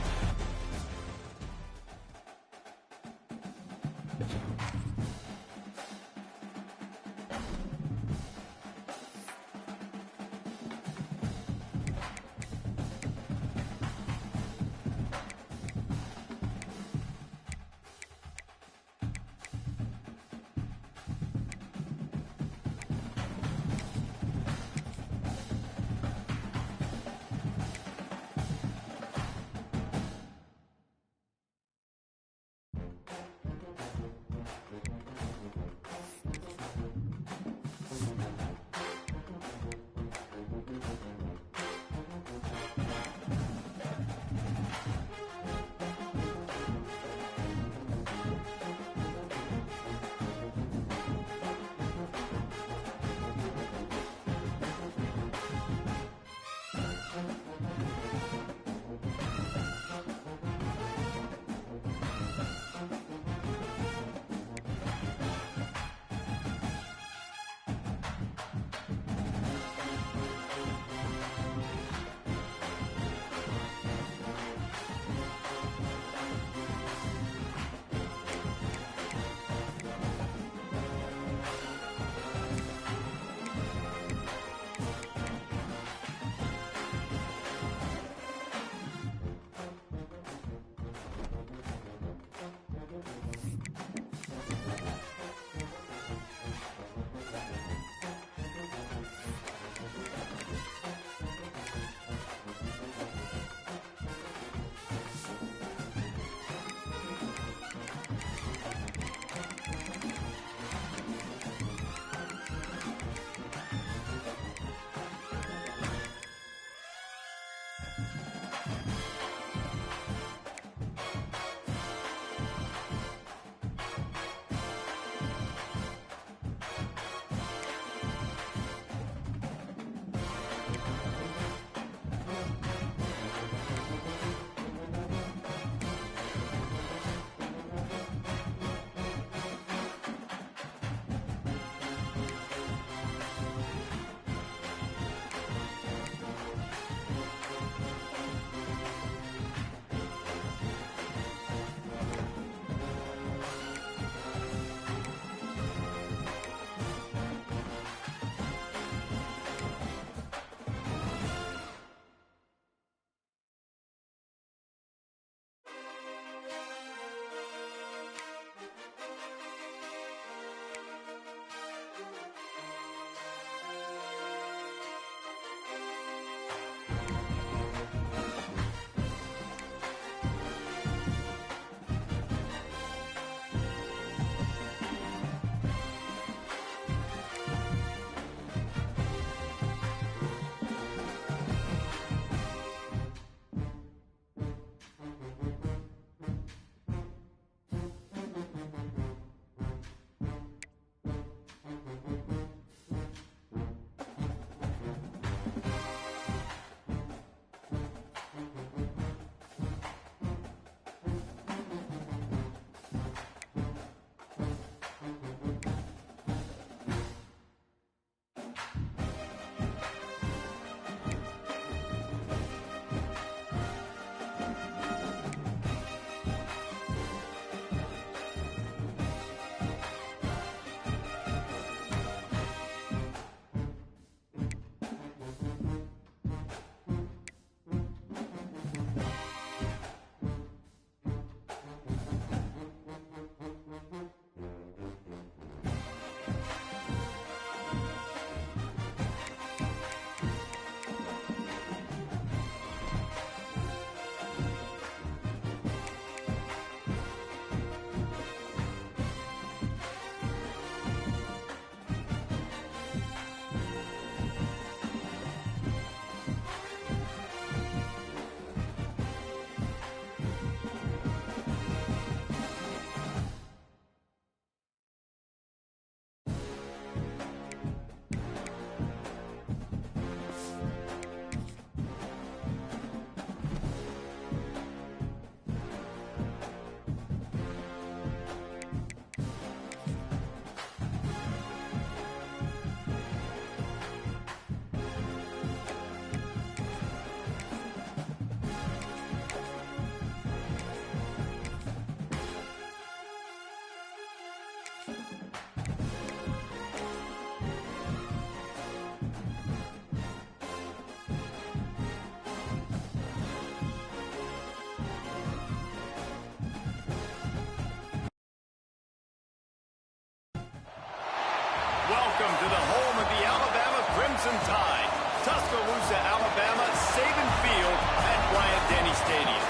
Crimson Tide. Tuscaloosa, Alabama, Saban Field at Bryant-Denny Stadium.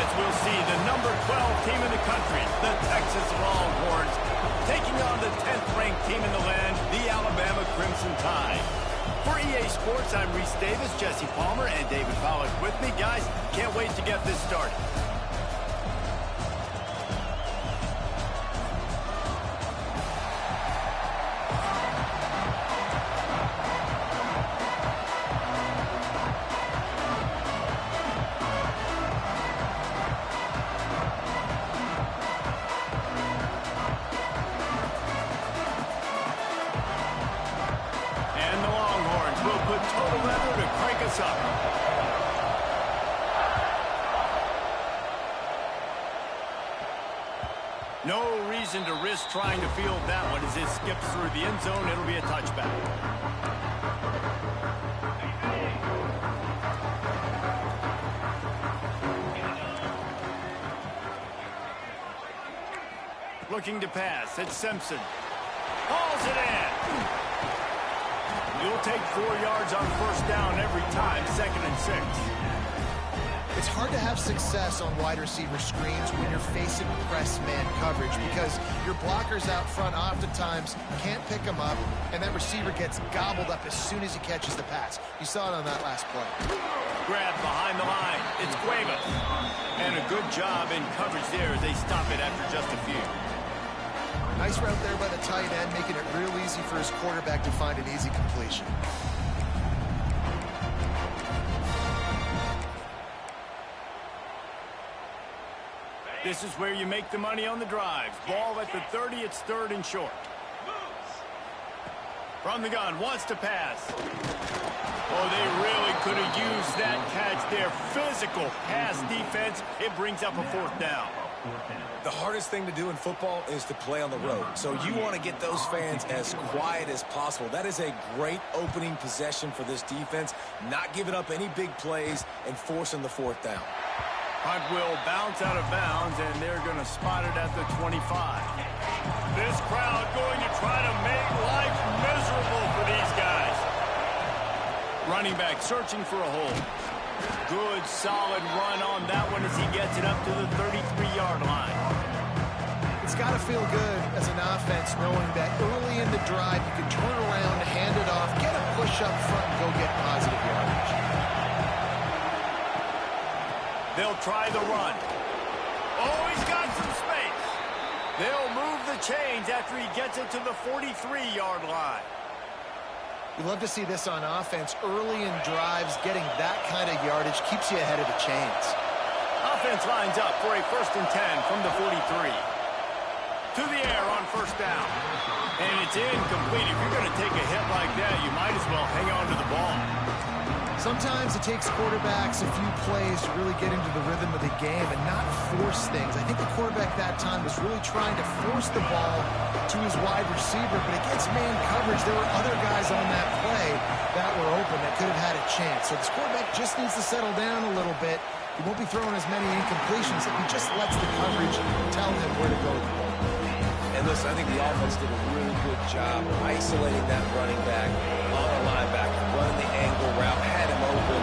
As we'll see, the number 12 team in the country, the Texas Longhorns, taking on the 10th-ranked team in the land, the Alabama Crimson Tide. For EA Sports, I'm Reese Davis, Jesse Palmer, and David Pollack with me. Guys, can't wait to get this started. Total leather to crank us up. No reason to risk trying to field that one as it skips through the end zone. It'll be a touchback. Looking to pass. It's Simpson. Hauls it in. You'll take 4 yards on first down every time, 2nd and 6. It's hard to have success on wide receiver screens when you're facing press man coverage because your blockers out front oftentimes can't pick them up, and that receiver gets gobbled up as soon as he catches the pass. You saw it on that last play. Grab behind the line. It's Cuevas. And a good job in coverage there as they stop it after just a few. Nice route there by the tight end, making it real easy for his quarterback to find an easy completion. This is where you make the money on the drives. Ball at the 30, it's 3rd and short. From the gun, wants to pass. Oh, they really could have used that catch there. Physical pass defense. It brings up a 4th down. The hardest thing to do in football is to play on the road. So you want to get those fans as quiet as possible. That is a great opening possession for this defense. Not giving up any big plays and forcing the 4th down. Punt will bounce out of bounds, and they're going to spot it at the 25. This crowd going to try to make life miserable for these guys. Running back searching for a hole. Good, solid run on that one as he gets it up to the 33-yard line. It's got to feel good as an offense knowing that early in the drive you can turn around, hand it off, get a push up front, and go get positive yardage. They'll try the run. Oh, he's got some space. They'll move the chains after he gets it to the 43-yard line. You love to see this on offense. Early in drives, getting that kind of yardage keeps you ahead of the chains. Offense lines up for a 1st and 10 from the 43. To the air on first down. And it's incomplete. If you're going to take a hit like that, you might as well hang on to the ball. Sometimes it takes quarterbacks a few plays to really get into the rhythm of the game and not force things. I think the quarterback that time was really trying to force the ball to his wide receiver, but against man coverage, there were other guys on that play that were open that could have had a chance. So this quarterback just needs to settle down a little bit. He won't be throwing as many incompletions if he just lets the coverage tell him where to go with the ball. And listen, I think the offense did a really good job isolating that running back on the linebacker, running the angle route, had him open.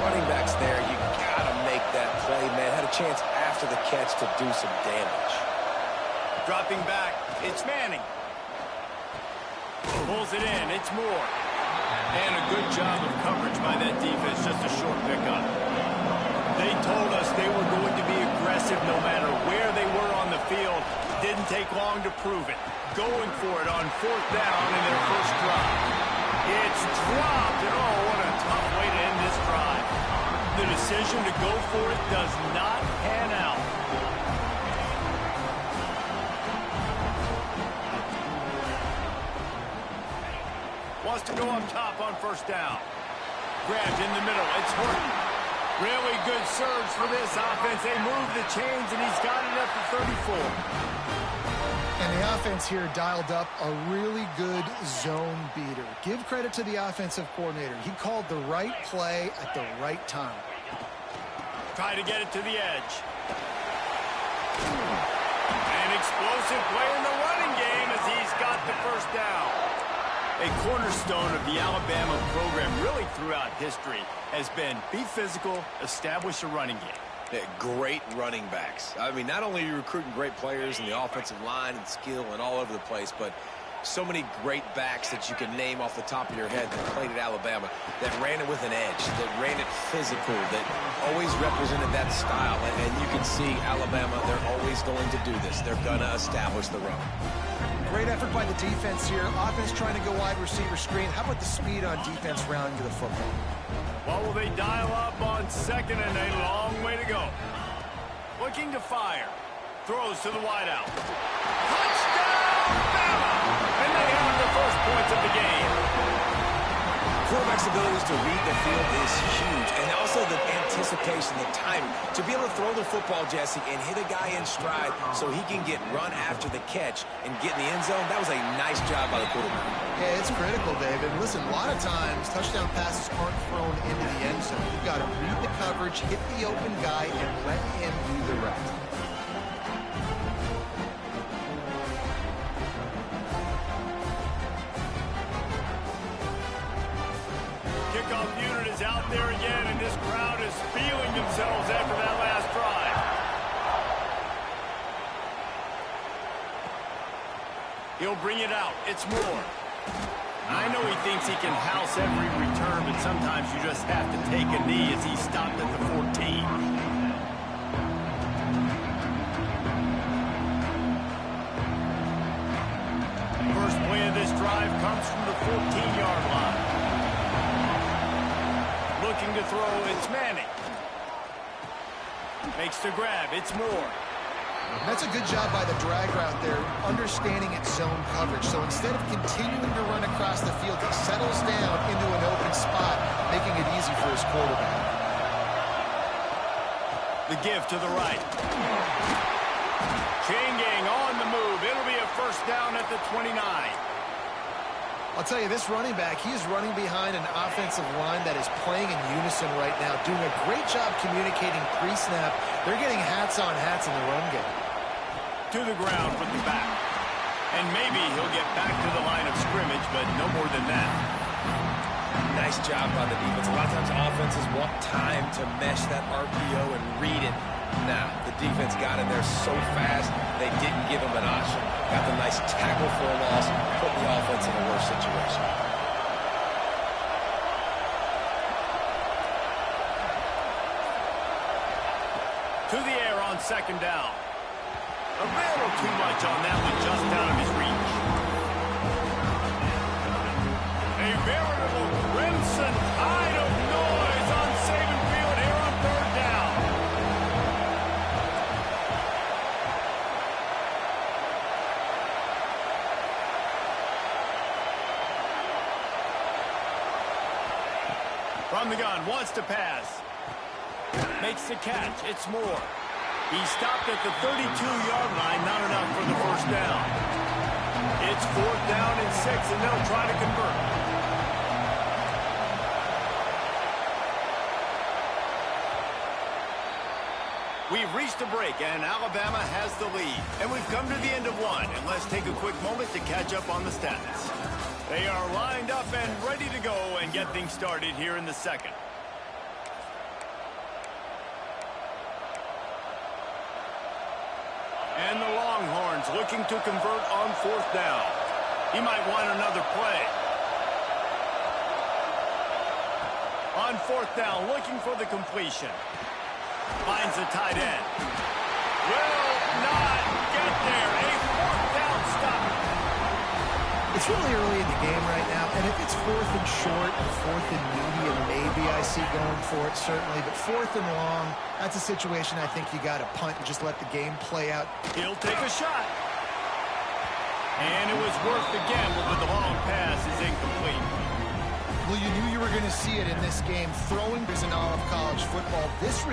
Running back's there. You got to make that play, man. Had a chance after the catch to do some damage. Dropping back, it's Manning. Pulls it in, it's Moore. And a good job of coverage by that defense, just a short pickup. They told us they were going to be aggressive no matter where they were on the field. Didn't take long to prove it. Going for it on 4th down in their first drive. It's dropped, and oh, what a tough way to end this drive. The decision to go for it does not pan out. Wants to go up top on first down. Grabbed in the middle. It's Horton. Really good surge for this offense. They move the chains, and he's got it up to 34. And the offense here dialed up a really good zone beater. Give credit to the offensive coordinator. He called the right play at the right time. Try to get it to the edge. An explosive play in the running game as he's got the first down. A cornerstone of the Alabama program really throughout history has been be physical, establish a running game. Yeah, great running backs. I mean, not only are you recruiting great players in the offensive line and skill and all over the place, but so many great backs that you can name off the top of your head that played at Alabama, that ran it with an edge, that ran it physical, that always represented that style. And you can see Alabama, they're always going to do this. They're going to establish the run. Great effort by the defense here. Offense trying to go wide receiver screen. How about the speed on defense rounding to the football? What will they dial up on second and a long way to go? Looking to fire. Throws to the wideout. Touchdown, Bama! And they have the first points of the game. Quarterback's abilities to read the field is huge, and also the anticipation, the timing. To be able to throw the football, Jesse, and hit a guy in stride so he can get run after the catch and get in the end zone, that was a nice job by the quarterback. Yeah, it's critical, David. Listen, a lot of times, touchdown passes aren't thrown into the end zone. You've got to read the coverage, hit the open guy, and let him do the rest. Kickoff unit is out there again, and this crowd is feeling themselves after that last drive. He'll bring it out. It's Moore. I know he thinks he can house every return, but sometimes you just have to take a knee as he stopped at the 14. First play of this drive comes from the 14-yard line. Looking to throw, it's Manning. Makes the grab, it's Moore. That's a good job by the drag route there, understanding its zone coverage. So instead of continuing to run across the field, he settles down into an open spot, making it easy for his quarterback. The give to the right. Chain gang on the move. It'll be a first down at the 29. I'll tell you, this running back, he is running behind an offensive line that is playing in unison right now, doing a great job communicating pre-snap. They're getting hats on hats in the run game. To the ground with the back. And maybe he'll get back to the line of scrimmage, but no more than that. Nice job by the defense. A lot of times offenses want time to mesh that RPO and read it. Now, the defense got in there so fast, they didn't give him an option. Got the nice tackle for a loss, put the offense in a worse situation. To the air on second down. A little too much on that one, just out of his reach. A veritable crimson tide of noise on Saban Field here on third down. From the gun, wants to pass. Makes the catch. It's Moore. He stopped at the 32-yard line, not enough for the first down. It's 4th down and 6, and they'll try to convert. We've reached a break, and Alabama has the lead. And we've come to the end of one, and let's take a quick moment to catch up on the stats. They are lined up and ready to go and get things started here in the second. And the Longhorns looking to convert on 4th down. He might want another play. On 4th down, looking for the completion. Finds the tight end. Will not get there. A 4th down stop. It's really early in the game right now, and if it's 4th and short, 4th and medium, maybe I see going for it, certainly. But 4th and long, that's a situation I think you got to punt and just let the game play out. He'll take a shot. And it was worth the gamble, but the long pass is incomplete. Well, you knew you were going to see it in this game. Throwing is in all of college football. This